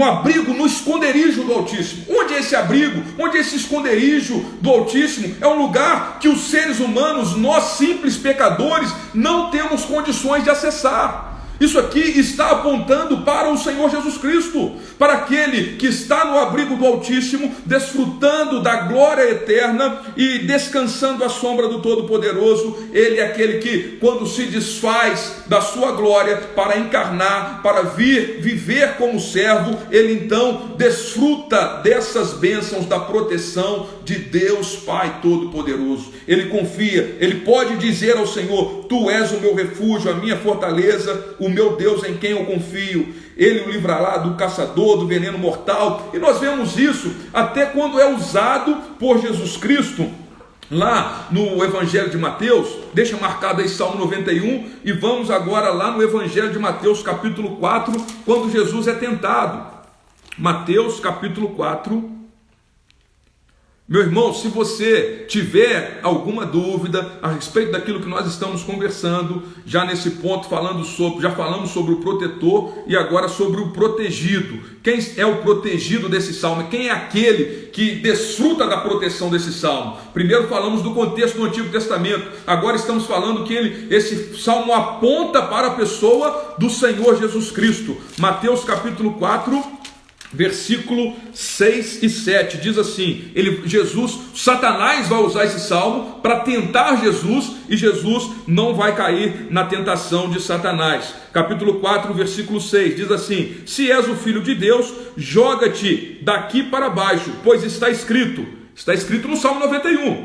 abrigo, no esconderijo do Altíssimo. Onde é esse abrigo? Onde é esse esconderijo do Altíssimo? É um lugar que os seres humanos, nós simples pecadores, não temos condições de acessar. Isso aqui está apontando para o Senhor Jesus Cristo, para aquele que está no abrigo do Altíssimo, desfrutando da glória eterna e descansando à sombra do Todo-Poderoso. Ele é aquele que, quando se desfaz da sua glória para encarnar, para vir viver como servo, ele então desfruta dessas bênçãos da proteção de Deus Pai Todo-Poderoso. Ele confia, ele pode dizer ao Senhor: tu és o meu refúgio, a minha fortaleza, o meu Deus em quem eu confio. Ele o livrará do caçador, do veneno mortal. E nós vemos isso até quando é usado por Jesus Cristo lá no Evangelho de Mateus. Deixa marcado aí Salmo 91 e vamos agora lá no Evangelho de Mateus capítulo 4, quando Jesus é tentado. Mateus capítulo 4. Meu irmão, se você tiver alguma dúvida a respeito daquilo que nós estamos conversando, já nesse ponto já falamos sobre o protetor e agora sobre o protegido. Quem é o protegido desse salmo? Quem é aquele que desfruta da proteção desse salmo? Primeiro falamos do contexto do Antigo Testamento, agora estamos falando que esse salmo aponta para a pessoa do Senhor Jesus Cristo. Mateus capítulo 4, versículo 6 e 7, diz assim: Satanás vai usar esse salmo para tentar Jesus, e Jesus não vai cair na tentação de Satanás. Capítulo 4, versículo 6, diz assim: se és o Filho de Deus, joga-te daqui para baixo, pois está escrito no Salmo 91,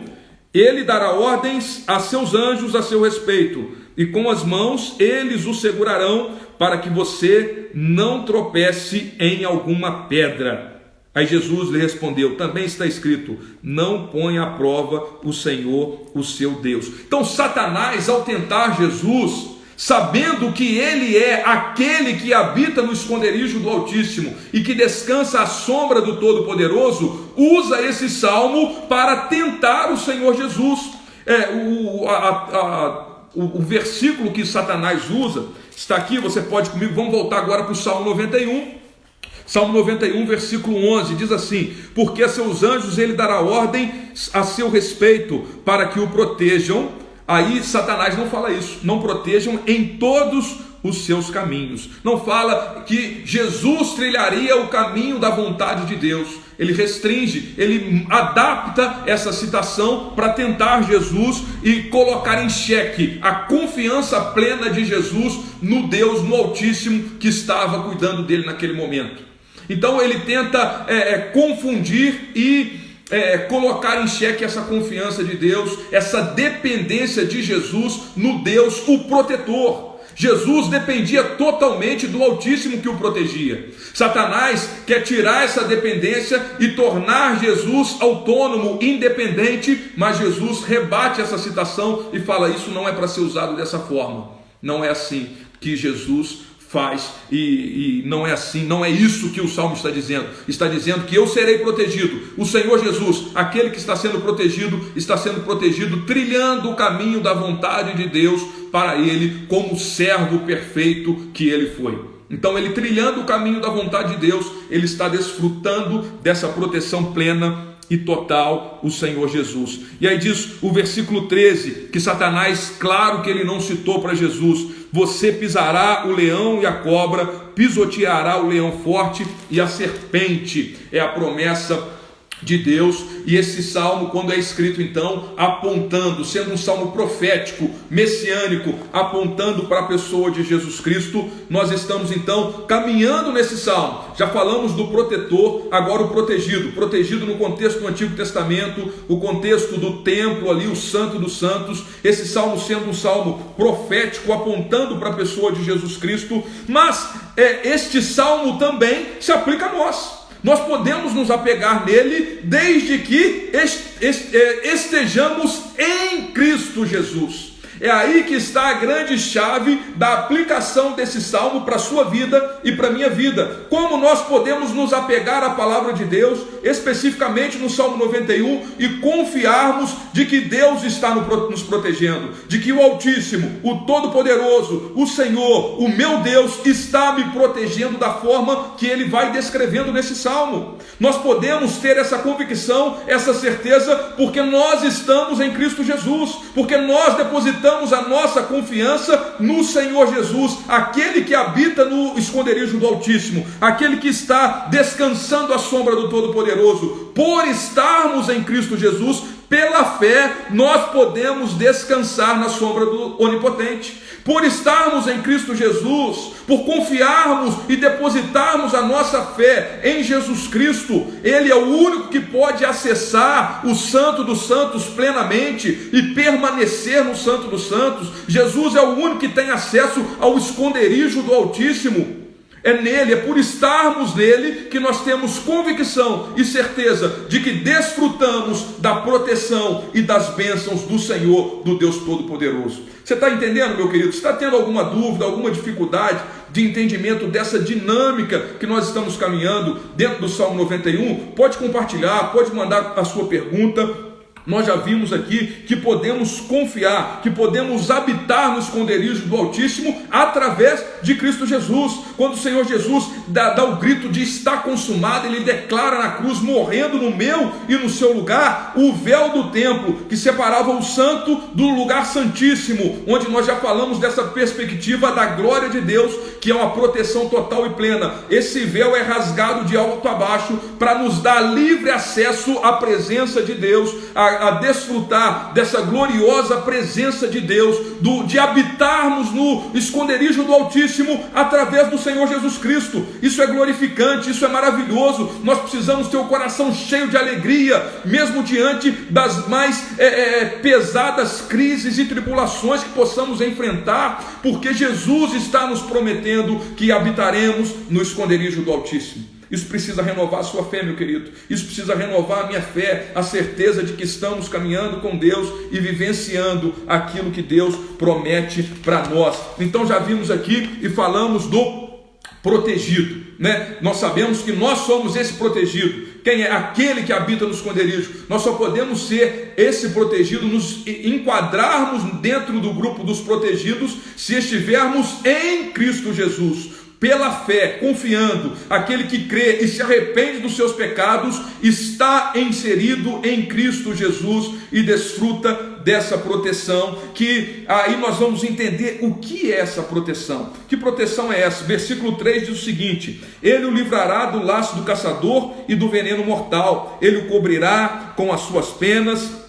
ele dará ordens a seus anjos a seu respeito, e com as mãos eles o segurarão, para que você não tropece em alguma pedra. Aí Jesus lhe respondeu: também está escrito, não ponha à prova o Senhor, o seu Deus. Então Satanás, ao tentar Jesus, sabendo que ele é aquele que habita no esconderijo do Altíssimo e que descansa à sombra do Todo-Poderoso, usa esse salmo para tentar o Senhor Jesus. O versículo que Satanás usa está aqui, você pode ir comigo, vamos voltar agora para o Salmo 91. Salmo 91, versículo 11, diz assim: porque a seus anjos ele dará ordem a seu respeito, para que o protejam. Aí Satanás não fala isso, não protejam em todos os seus caminhos. Não fala que Jesus trilharia o caminho da vontade de Deus. Ele restringe, ele adapta essa citação para tentar Jesus e colocar em xeque a confiança plena de Jesus no Deus, no Altíssimo, que estava cuidando dele naquele momento. Então ele tenta confundir e colocar em xeque essa confiança de Deus, essa dependência de Jesus no Deus, o protetor. Jesus dependia totalmente do Altíssimo que o protegia. Satanás quer tirar essa dependência e tornar Jesus autônomo, independente, mas Jesus rebate essa citação e fala: isso não é para ser usado dessa forma. Não é assim que Jesus faz, e não é assim, não é isso que o Salmo está dizendo. Está dizendo que eu serei protegido. O Senhor Jesus, aquele que está sendo protegido trilhando o caminho da vontade de Deus para ele, como servo perfeito que ele foi. Então ele trilhando o caminho da vontade de Deus, ele está desfrutando dessa proteção plena e total, o Senhor Jesus. E aí diz o versículo 13, que Satanás, claro que ele não citou para Jesus: você pisará o leão e a cobra, pisoteará o leão forte e a serpente. É a promessa de Deus. E esse salmo, quando é escrito então, apontando, sendo um salmo profético, messiânico, apontando para a pessoa de Jesus Cristo, nós estamos então caminhando nesse salmo. Já falamos do protetor, agora o protegido no contexto do Antigo Testamento, o contexto do templo ali, o Santo dos Santos, esse salmo sendo um salmo profético, apontando para a pessoa de Jesus Cristo. Mas este salmo também se aplica a nós. Nós podemos nos apegar nele desde que estejamos em Cristo Jesus. É aí que está a grande chave da aplicação desse salmo para a sua vida e para a minha vida. Como nós podemos nos apegar à palavra de Deus, especificamente no Salmo 91, e confiarmos de que Deus está nos protegendo, de que o Altíssimo, o Todo-Poderoso, o Senhor, o meu Deus, está me protegendo da forma que ele vai descrevendo nesse salmo. Nós podemos ter essa convicção, essa certeza, porque nós estamos em Cristo Jesus, porque nós depositamos a nossa confiança no Senhor Jesus, aquele que habita no esconderijo do Altíssimo, aquele que está descansando à sombra do Todo-Poderoso. Por estarmos em Cristo Jesus, pela fé, nós podemos descansar na sombra do Onipotente. Por estarmos em Cristo Jesus, por confiarmos e depositarmos a nossa fé em Jesus Cristo, Ele é o único que pode acessar o Santo dos Santos plenamente e permanecer no Santo dos Santos. Jesus é o único que tem acesso ao esconderijo do Altíssimo. É nele, é por estarmos nele que nós temos convicção e certeza de que desfrutamos da proteção e das bênçãos do Senhor, do Deus Todo-Poderoso. Você está entendendo, meu querido? Você está tendo alguma dúvida, alguma dificuldade de entendimento dessa dinâmica que nós estamos caminhando dentro do Salmo 91? Pode compartilhar, pode mandar a sua pergunta. Nós já vimos aqui que podemos confiar, que podemos habitar no esconderijo do Altíssimo através de Cristo Jesus. Quando o Senhor Jesus dá o grito de está consumado, Ele declara na cruz, morrendo no meu e no seu lugar, o véu do templo que separava o santo do lugar santíssimo, onde nós já falamos dessa perspectiva da glória de Deus, que é uma proteção total e plena. Esse véu é rasgado de alto a baixo para nos dar livre acesso à presença de Deus, a desfrutar dessa gloriosa presença de Deus, de habitarmos no esconderijo do Altíssimo através do Senhor Jesus Cristo. Isso é glorificante, isso é maravilhoso. Nós precisamos ter o coração cheio de alegria, mesmo diante das mais pesadas crises e tribulações que possamos enfrentar, porque Jesus está nos prometendo que habitaremos no esconderijo do Altíssimo. Isso precisa renovar a sua fé, meu querido. Isso precisa renovar a minha fé, a certeza de que estamos caminhando com Deus e vivenciando aquilo que Deus promete para nós. Então já vimos aqui e falamos do protegido, né? Nós sabemos que nós somos esse protegido. Quem é? Aquele que habita no esconderijo. Nós só podemos ser esse protegido, nos enquadrarmos dentro do grupo dos protegidos, se estivermos em Cristo Jesus. Pela fé, confiando, aquele que crê e se arrepende dos seus pecados, está inserido em Cristo Jesus e desfruta dessa proteção, que aí nós vamos entender o que é essa proteção. Que proteção é essa? Versículo 3 diz o seguinte: ele o livrará do laço do caçador e do veneno mortal, ele o cobrirá com as suas penas,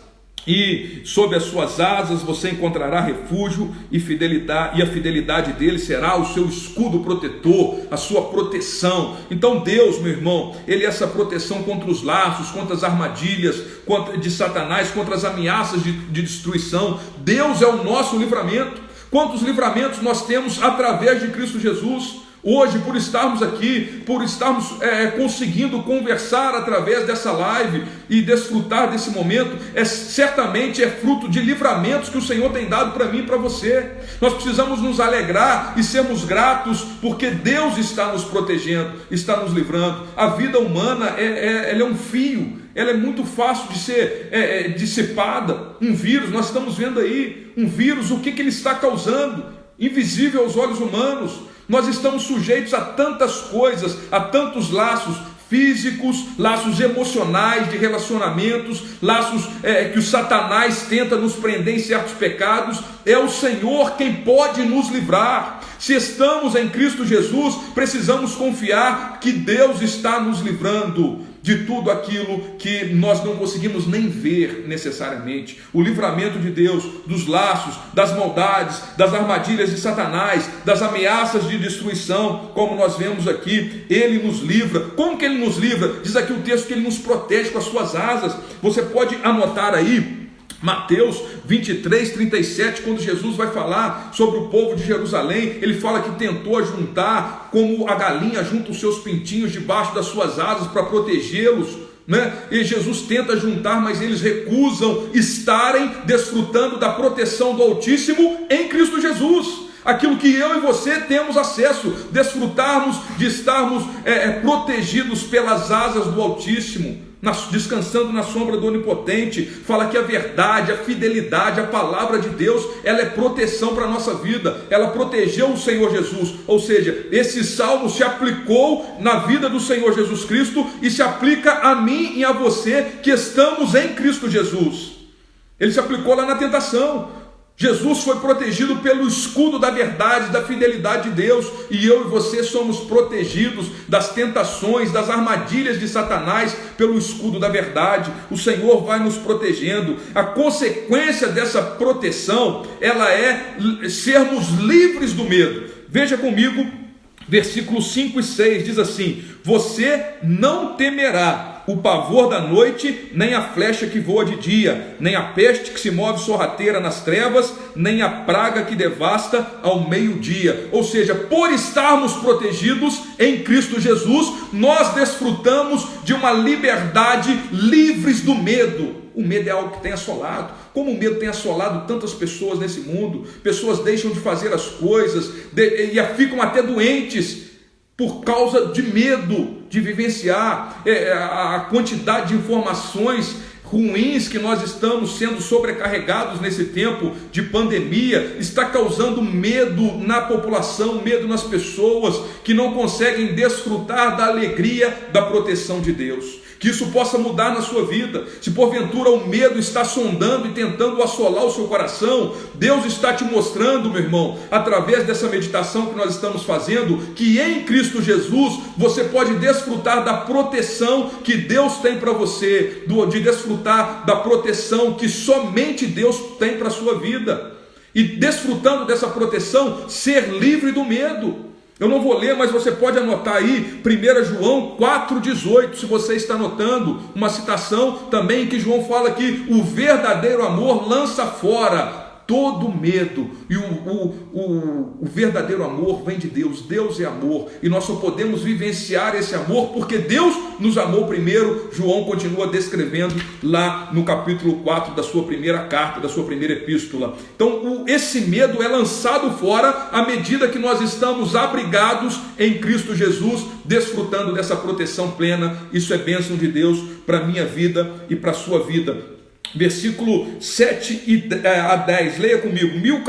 e sob as suas asas você encontrará refúgio e fidelidade, e a fidelidade dele será o seu escudo protetor, a sua proteção. Então Deus, meu irmão, ele é essa proteção contra os laços, contra as armadilhas de Satanás, contra as ameaças de destruição. Deus é o nosso livramento. Quantos livramentos nós temos através de Cristo Jesus? Hoje, por estarmos aqui, por estarmos conseguindo conversar através dessa live e desfrutar desse momento, certamente é fruto de livramentos que o Senhor tem dado para mim e para você. Nós precisamos nos alegrar e sermos gratos, porque Deus está nos protegendo, está nos livrando. A vida humana ela é um fio, ela é muito fácil de ser dissipada. Um vírus, nós estamos vendo aí, um vírus, o que ele está causando? Invisível aos olhos humanos. Nós estamos sujeitos a tantas coisas, a tantos laços físicos, laços emocionais de relacionamentos, laços que o Satanás tenta nos prender em certos pecados. É o Senhor quem pode nos livrar. Se estamos em Cristo Jesus, precisamos confiar que Deus está nos livrando de tudo aquilo que nós não conseguimos nem ver necessariamente. O livramento de Deus dos laços, das maldades, das armadilhas de Satanás, das ameaças de destruição, como nós vemos aqui, Ele nos livra. Como que Ele nos livra? Diz aqui o texto que Ele nos protege com as suas asas. Você pode anotar aí Mateus 23, 37, quando Jesus vai falar sobre o povo de Jerusalém, ele fala que tentou ajuntar, como a galinha junta os seus pintinhos debaixo das suas asas para protegê-los, né? E Jesus tenta juntar, mas eles recusam estarem desfrutando da proteção do Altíssimo em Cristo Jesus. Aquilo que eu e você temos acesso, desfrutarmos de estarmos protegidos pelas asas do Altíssimo, descansando na sombra do Onipotente. Fala que a verdade, a fidelidade, a palavra de Deus, ela é proteção para a nossa vida. Ela protegeu o Senhor Jesus, ou seja, esse salmo se aplicou na vida do Senhor Jesus Cristo e se aplica a mim e a você que estamos em Cristo Jesus. Ele se aplicou lá na tentação. Jesus foi protegido pelo escudo da verdade, da fidelidade de Deus, e eu e você somos protegidos das tentações, das armadilhas de Satanás pelo escudo da verdade. O Senhor vai nos protegendo. A consequência dessa proteção, ela é sermos livres do medo. Veja comigo, versículos 5 e 6, diz assim: você não temerá o pavor da noite, nem a flecha que voa de dia, nem a peste que se move sorrateira nas trevas, nem a praga que devasta ao meio-dia. Ou seja, por estarmos protegidos em Cristo Jesus, nós desfrutamos de uma liberdade, livres do medo. O medo é algo que tem assolado. Como o medo tem assolado tantas pessoas nesse mundo, pessoas deixam de fazer as coisas e ficam até doentes por causa de medo de vivenciar a quantidade de informações ruins que nós estamos sendo sobrecarregados nesse tempo de pandemia, está causando medo na população, medo nas pessoas que não conseguem desfrutar da alegria da proteção de Deus. Que isso possa mudar na sua vida. Se porventura o medo está sondando e tentando assolar o seu coração, Deus está te mostrando, meu irmão, através dessa meditação que nós estamos fazendo, que em Cristo Jesus você pode desfrutar da proteção que Deus tem para você, de desfrutar da proteção que somente Deus tem para a sua vida, e desfrutando dessa proteção, ser livre do medo. Eu não vou ler, mas você pode anotar aí 1 João 4,18, se você está anotando, uma citação também que João fala que o verdadeiro amor lança fora todo medo. E o verdadeiro amor vem de Deus. Deus é amor, e nós só podemos vivenciar esse amor porque Deus nos amou primeiro. João continua descrevendo lá no capítulo 4 da sua primeira carta, da sua primeira epístola. Então esse medo é lançado fora à medida que nós estamos abrigados em Cristo Jesus, desfrutando dessa proteção plena. Isso é bênção de Deus para a minha vida e para a sua vida. Versículo 7 a 10, leia comigo. 1000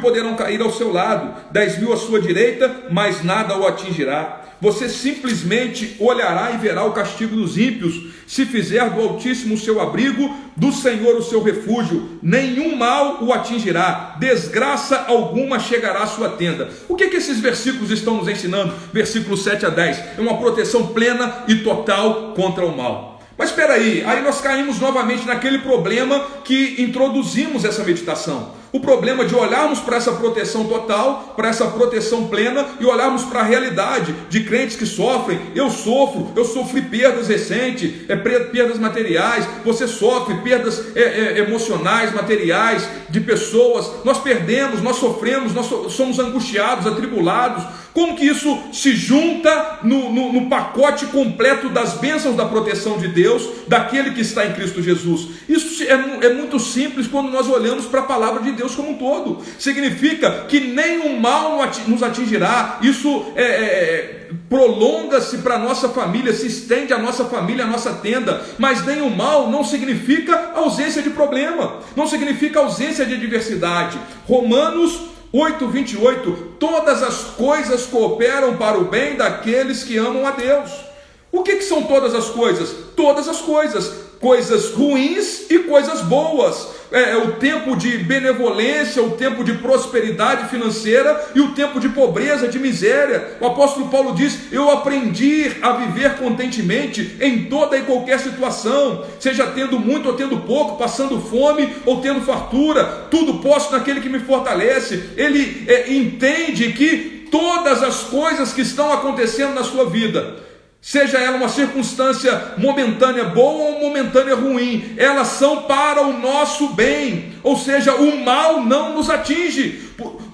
poderão cair ao seu lado, 10.000 à sua direita, mas nada o atingirá. Você simplesmente olhará e verá o castigo dos ímpios, se fizer do Altíssimo o seu abrigo, do Senhor o seu refúgio. Nenhum mal o atingirá, desgraça alguma chegará à sua tenda. O que esses versículos estão nos ensinando? Versículo 7 a 10, é uma proteção plena e total contra o mal. Mas espera aí nós caímos novamente naquele problema que introduzimos essa meditação. O problema de olharmos para essa proteção total, para essa proteção plena, e olharmos para a realidade de crentes que sofrem. Eu sofri perdas recentes, perdas materiais, você sofre perdas emocionais, materiais, de pessoas. Nós perdemos, nós sofremos, nós somos angustiados, atribulados. Como que isso se junta no pacote completo das bênçãos da proteção de Deus, daquele que está em Cristo Jesus? Isso é muito simples quando nós olhamos para a palavra de Deus como um todo. Significa que nenhum mal nos atingirá. Isso prolonga-se para a nossa família, se estende à nossa família, à nossa tenda. Mas nenhum mal não significa ausência de problema, não significa ausência de adversidade. Romanos 8:28, todas as coisas cooperam para o bem daqueles que amam a Deus. O que são todas as coisas? Todas as coisas. Coisas ruins e coisas boas. O tempo de benevolência, o tempo de prosperidade financeira e o tempo de pobreza, de miséria. O apóstolo Paulo diz: eu aprendi a viver contentemente em toda e qualquer situação, seja tendo muito ou tendo pouco, passando fome ou tendo fartura, tudo posso naquele que me fortalece. Ele entende que todas as coisas que estão acontecendo na sua vida, seja ela uma circunstância momentânea boa ou momentânea ruim, elas são para o nosso bem, ou seja, o mal não nos atinge.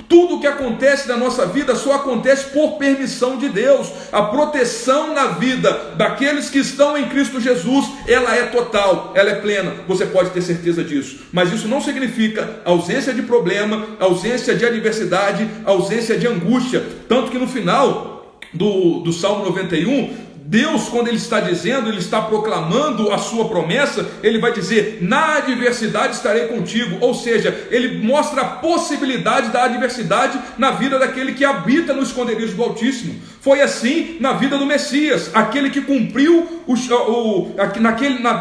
Tudo o que acontece na nossa vida só acontece por permissão de Deus. A proteção na vida daqueles que estão em Cristo Jesus, ela é total, ela é plena, você pode ter certeza disso. Mas isso não significa ausência de problema, ausência de adversidade, ausência de angústia. Tanto que no final do Salmo 91, Deus, quando Ele está dizendo, Ele está proclamando a sua promessa, Ele vai dizer: na adversidade estarei contigo. Ou seja, Ele mostra a possibilidade da adversidade na vida daquele que habita no esconderijo do Altíssimo. Foi assim na vida do Messias, aquele que cumpriu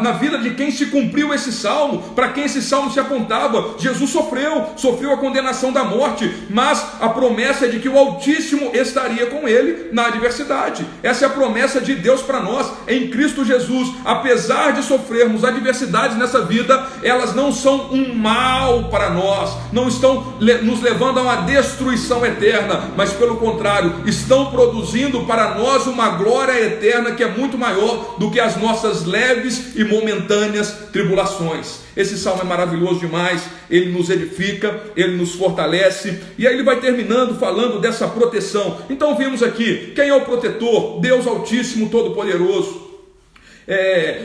na vida de quem se cumpriu esse salmo, para quem esse salmo se apontava. Jesus sofreu a condenação da morte, mas a promessa é de que o Altíssimo estaria com ele na adversidade. Essa é a promessa de Deus para nós em Cristo Jesus. Apesar de sofrermos adversidades nessa vida, elas não são um mal para nós, não estão nos levando a uma destruição eterna, mas pelo contrário, estão produzindo para nós uma glória eterna que é muito maior do que as nossas leves e momentâneas tribulações. Esse salmo é maravilhoso demais, ele nos edifica, ele nos fortalece, e aí ele vai terminando falando dessa proteção. Então vimos aqui, quem é o protetor? Deus Altíssimo, Todo-Poderoso.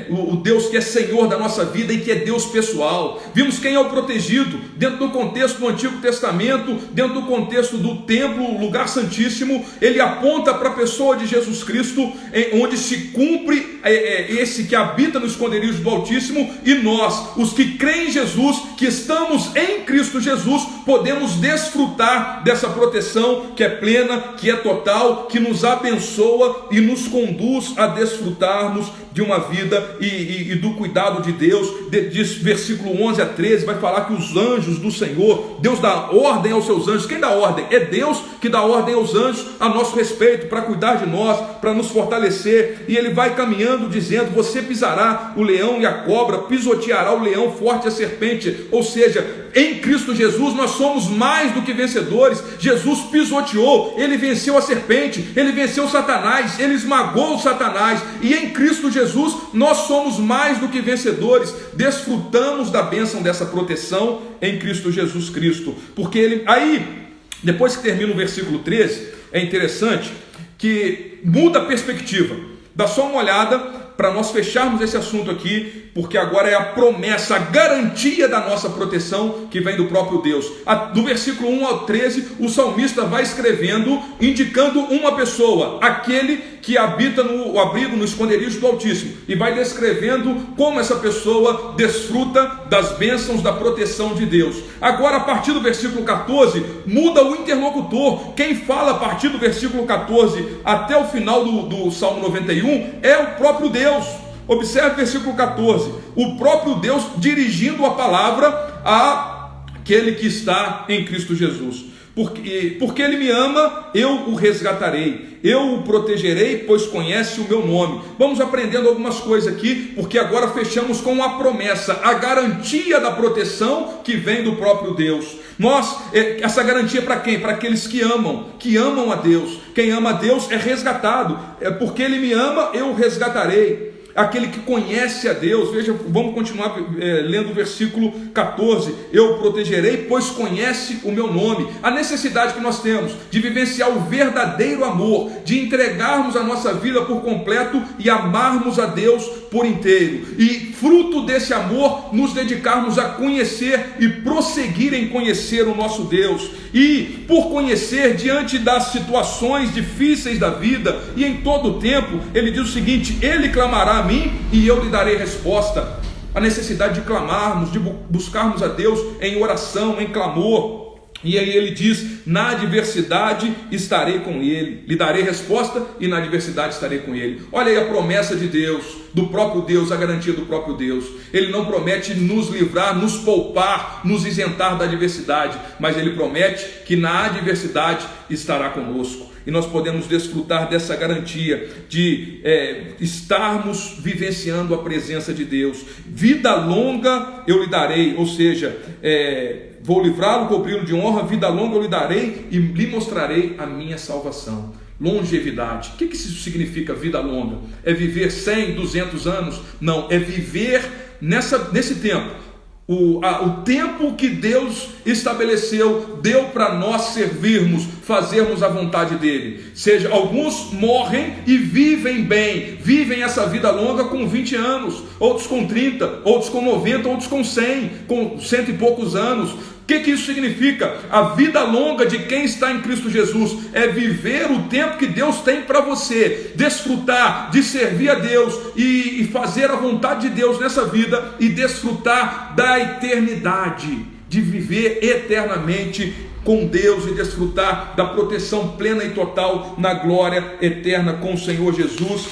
O Deus que é Senhor da nossa vida e que é Deus pessoal. Vimos quem é o protegido dentro do contexto do Antigo Testamento, dentro do contexto do templo, lugar santíssimo. Ele aponta para a pessoa de Jesus Cristo, onde se cumpre esse que habita no esconderijo do Altíssimo. E nós, os que creem em Jesus, que estamos em Cristo Jesus, podemos desfrutar dessa proteção que é plena, que é total, que nos abençoa e nos conduz a desfrutarmos de uma vida e do cuidado de Deus. Diz versículo 11 a 13, vai falar que os anjos do Senhor, Deus dá ordem aos seus anjos. Quem dá ordem? É Deus que dá ordem aos anjos a nosso respeito, para cuidar de nós, para nos fortalecer. E ele vai caminhando dizendo: você pisará o leão e a cobra, pisoteará o leão forte e a serpente. Ou seja, em Cristo Jesus nós somos mais do que vencedores. Jesus pisoteou, ele venceu a serpente, ele venceu Satanás, ele esmagou Satanás, e em Cristo Jesus nós somos mais do que vencedores. Desfrutamos da bênção dessa proteção em Cristo Jesus Cristo, porque ele, aí, depois que termina o versículo 13, é interessante que muda a perspectiva. Dá só uma olhada para nós fecharmos esse assunto aqui, porque agora é a promessa, a garantia da nossa proteção que vem do próprio Deus. Do versículo 1 ao 13, o salmista vai escrevendo, indicando uma pessoa, aquele que habita no abrigo, no esconderijo do Altíssimo, e vai descrevendo como essa pessoa desfruta das bênçãos da proteção de Deus. Agora, a partir do versículo 14, muda o interlocutor. Quem fala a partir do versículo 14 até o final do Salmo 91 é o próprio Deus. Observe o versículo 14, o próprio Deus dirigindo a palavra àquele que está em Cristo Jesus. Porque ele me ama, eu o resgatarei, eu o protegerei, pois conhece o meu nome. Vamos aprendendo algumas coisas aqui, porque agora fechamos com a promessa, a garantia da proteção que vem do próprio Deus. Essa garantia para quem? Para aqueles que amam a Deus. Quem ama a Deus é resgatado. Porque ele me ama, eu o resgatarei. Aquele que conhece a Deus, veja, vamos continuar lendo o versículo 14, eu o protegerei, pois conhece o meu nome. A necessidade que nós temos de vivenciar o verdadeiro amor, de entregarmos a nossa vida por completo e amarmos a Deus por inteiro, e fruto desse amor, nos dedicarmos a conhecer e prosseguir em conhecer o nosso Deus, e por conhecer diante das situações difíceis da vida, e em todo o tempo, ele diz o seguinte, ele clamará a mim e eu lhe darei resposta. A necessidade de clamarmos, de buscarmos a Deus em oração, em clamor. E aí ele diz, na adversidade estarei com ele, lhe darei resposta e na adversidade estarei com ele. Olha aí a promessa de Deus, do próprio Deus, a garantia do próprio Deus. Ele não promete nos livrar, nos poupar, nos isentar da adversidade, mas ele promete que na adversidade estará conosco. E nós podemos desfrutar dessa garantia de estarmos vivenciando a presença de Deus. Vida longa eu lhe darei, ou seja, vou livrá-lo, cobri-lo de honra, vida longa eu lhe darei e lhe mostrarei a minha salvação. Longevidade. O que isso significa, vida longa? É viver 100, 200 anos? Não, é viver nesse tempo. O tempo que Deus estabeleceu, deu para nós servirmos, fazermos a vontade dele. Seja, alguns morrem e vivem bem, vivem essa vida longa com 20 anos, outros com 30, outros com 90, outros com 100, com 100 e poucos anos. O que isso significa? A vida longa de quem está em Cristo Jesus é viver o tempo que Deus tem para você, desfrutar de servir a Deus e fazer a vontade de Deus nessa vida e desfrutar da eternidade, de viver eternamente com Deus e desfrutar da proteção plena e total na glória eterna com o Senhor Jesus.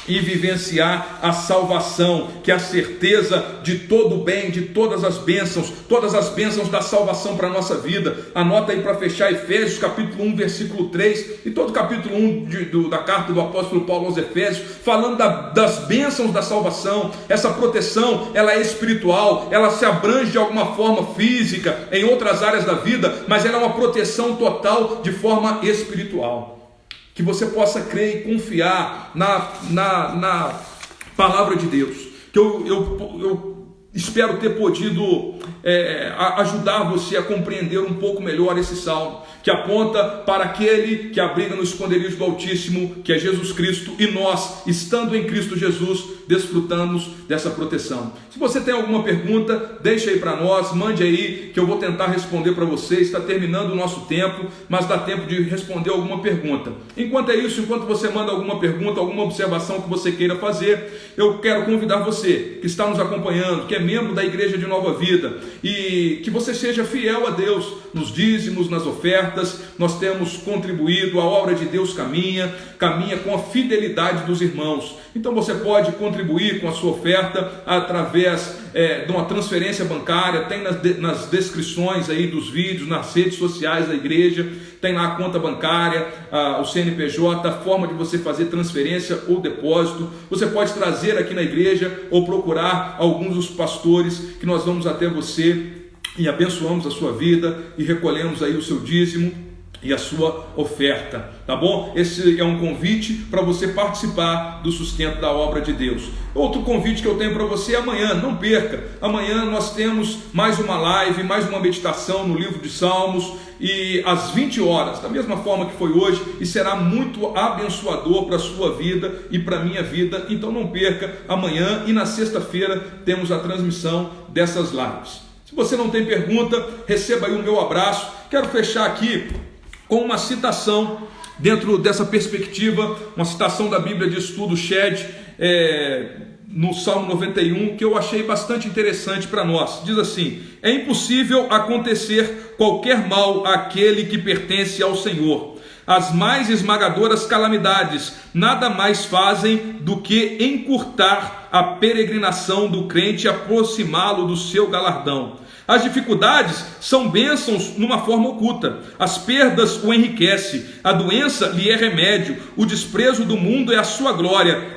E vivenciar a salvação, que é a certeza de todo o bem, de todas as bênçãos da salvação para a nossa vida. Anota aí para fechar Efésios capítulo 1, versículo 3, e todo o capítulo 1 da carta do apóstolo Paulo aos Efésios, falando das bênçãos da salvação. Essa proteção, ela é espiritual, ela se abrange de alguma forma física, em outras áreas da vida, mas ela é uma proteção total de forma espiritual. Que você possa crer e confiar na palavra de Deus. Que eu espero ter podido ajudar você a compreender um pouco melhor esse salmo, que aponta para aquele que abriga no esconderijo do Altíssimo, que é Jesus Cristo, e nós, estando em Cristo Jesus, desfrutamos dessa proteção. Se você tem alguma pergunta, deixa aí para nós, mande aí, que eu vou tentar responder para você. Está terminando o nosso tempo, mas dá tempo de responder alguma pergunta. Enquanto é isso, enquanto você manda alguma pergunta, alguma observação que você queira fazer, eu quero convidar você, que está nos acompanhando, que é membro da Igreja de Nova Vida, e que você seja fiel a Deus nos dízimos, nas ofertas. Nós temos contribuído, a obra de Deus caminha com a fidelidade dos irmãos. Então você pode contribuir com a sua oferta através de uma transferência bancária. Tem nas descrições aí dos vídeos, nas redes sociais da igreja, tem lá a conta bancária, o CNPJ, a forma de você fazer transferência ou depósito. Você pode trazer aqui na igreja ou procurar alguns dos pastores que nós vamos até você e abençoamos a sua vida e recolhemos aí o seu dízimo e a sua oferta, tá bom? Esse é um convite para você participar do sustento da obra de Deus. Outro convite que eu tenho para você é amanhã, não perca. Amanhã nós temos mais uma live, mais uma meditação no livro de Salmos, e às 20 horas, da mesma forma que foi hoje, e será muito abençoador para a sua vida e para a minha vida. Então não perca amanhã, e na sexta-feira temos a transmissão dessas lives. Se você não tem pergunta, receba aí o meu abraço. Quero fechar aqui com uma citação dentro dessa perspectiva, uma citação da Bíblia de Estudo Shed, no Salmo 91, que eu achei bastante interessante para nós. Diz assim: é impossível acontecer qualquer mal àquele que pertence ao Senhor. As mais esmagadoras calamidades nada mais fazem do que encurtar a peregrinação do crente e aproximá-lo do seu galardão. As dificuldades são bênçãos numa forma oculta. As perdas o enriquecem. A doença lhe é remédio. O desprezo do mundo é a sua glória.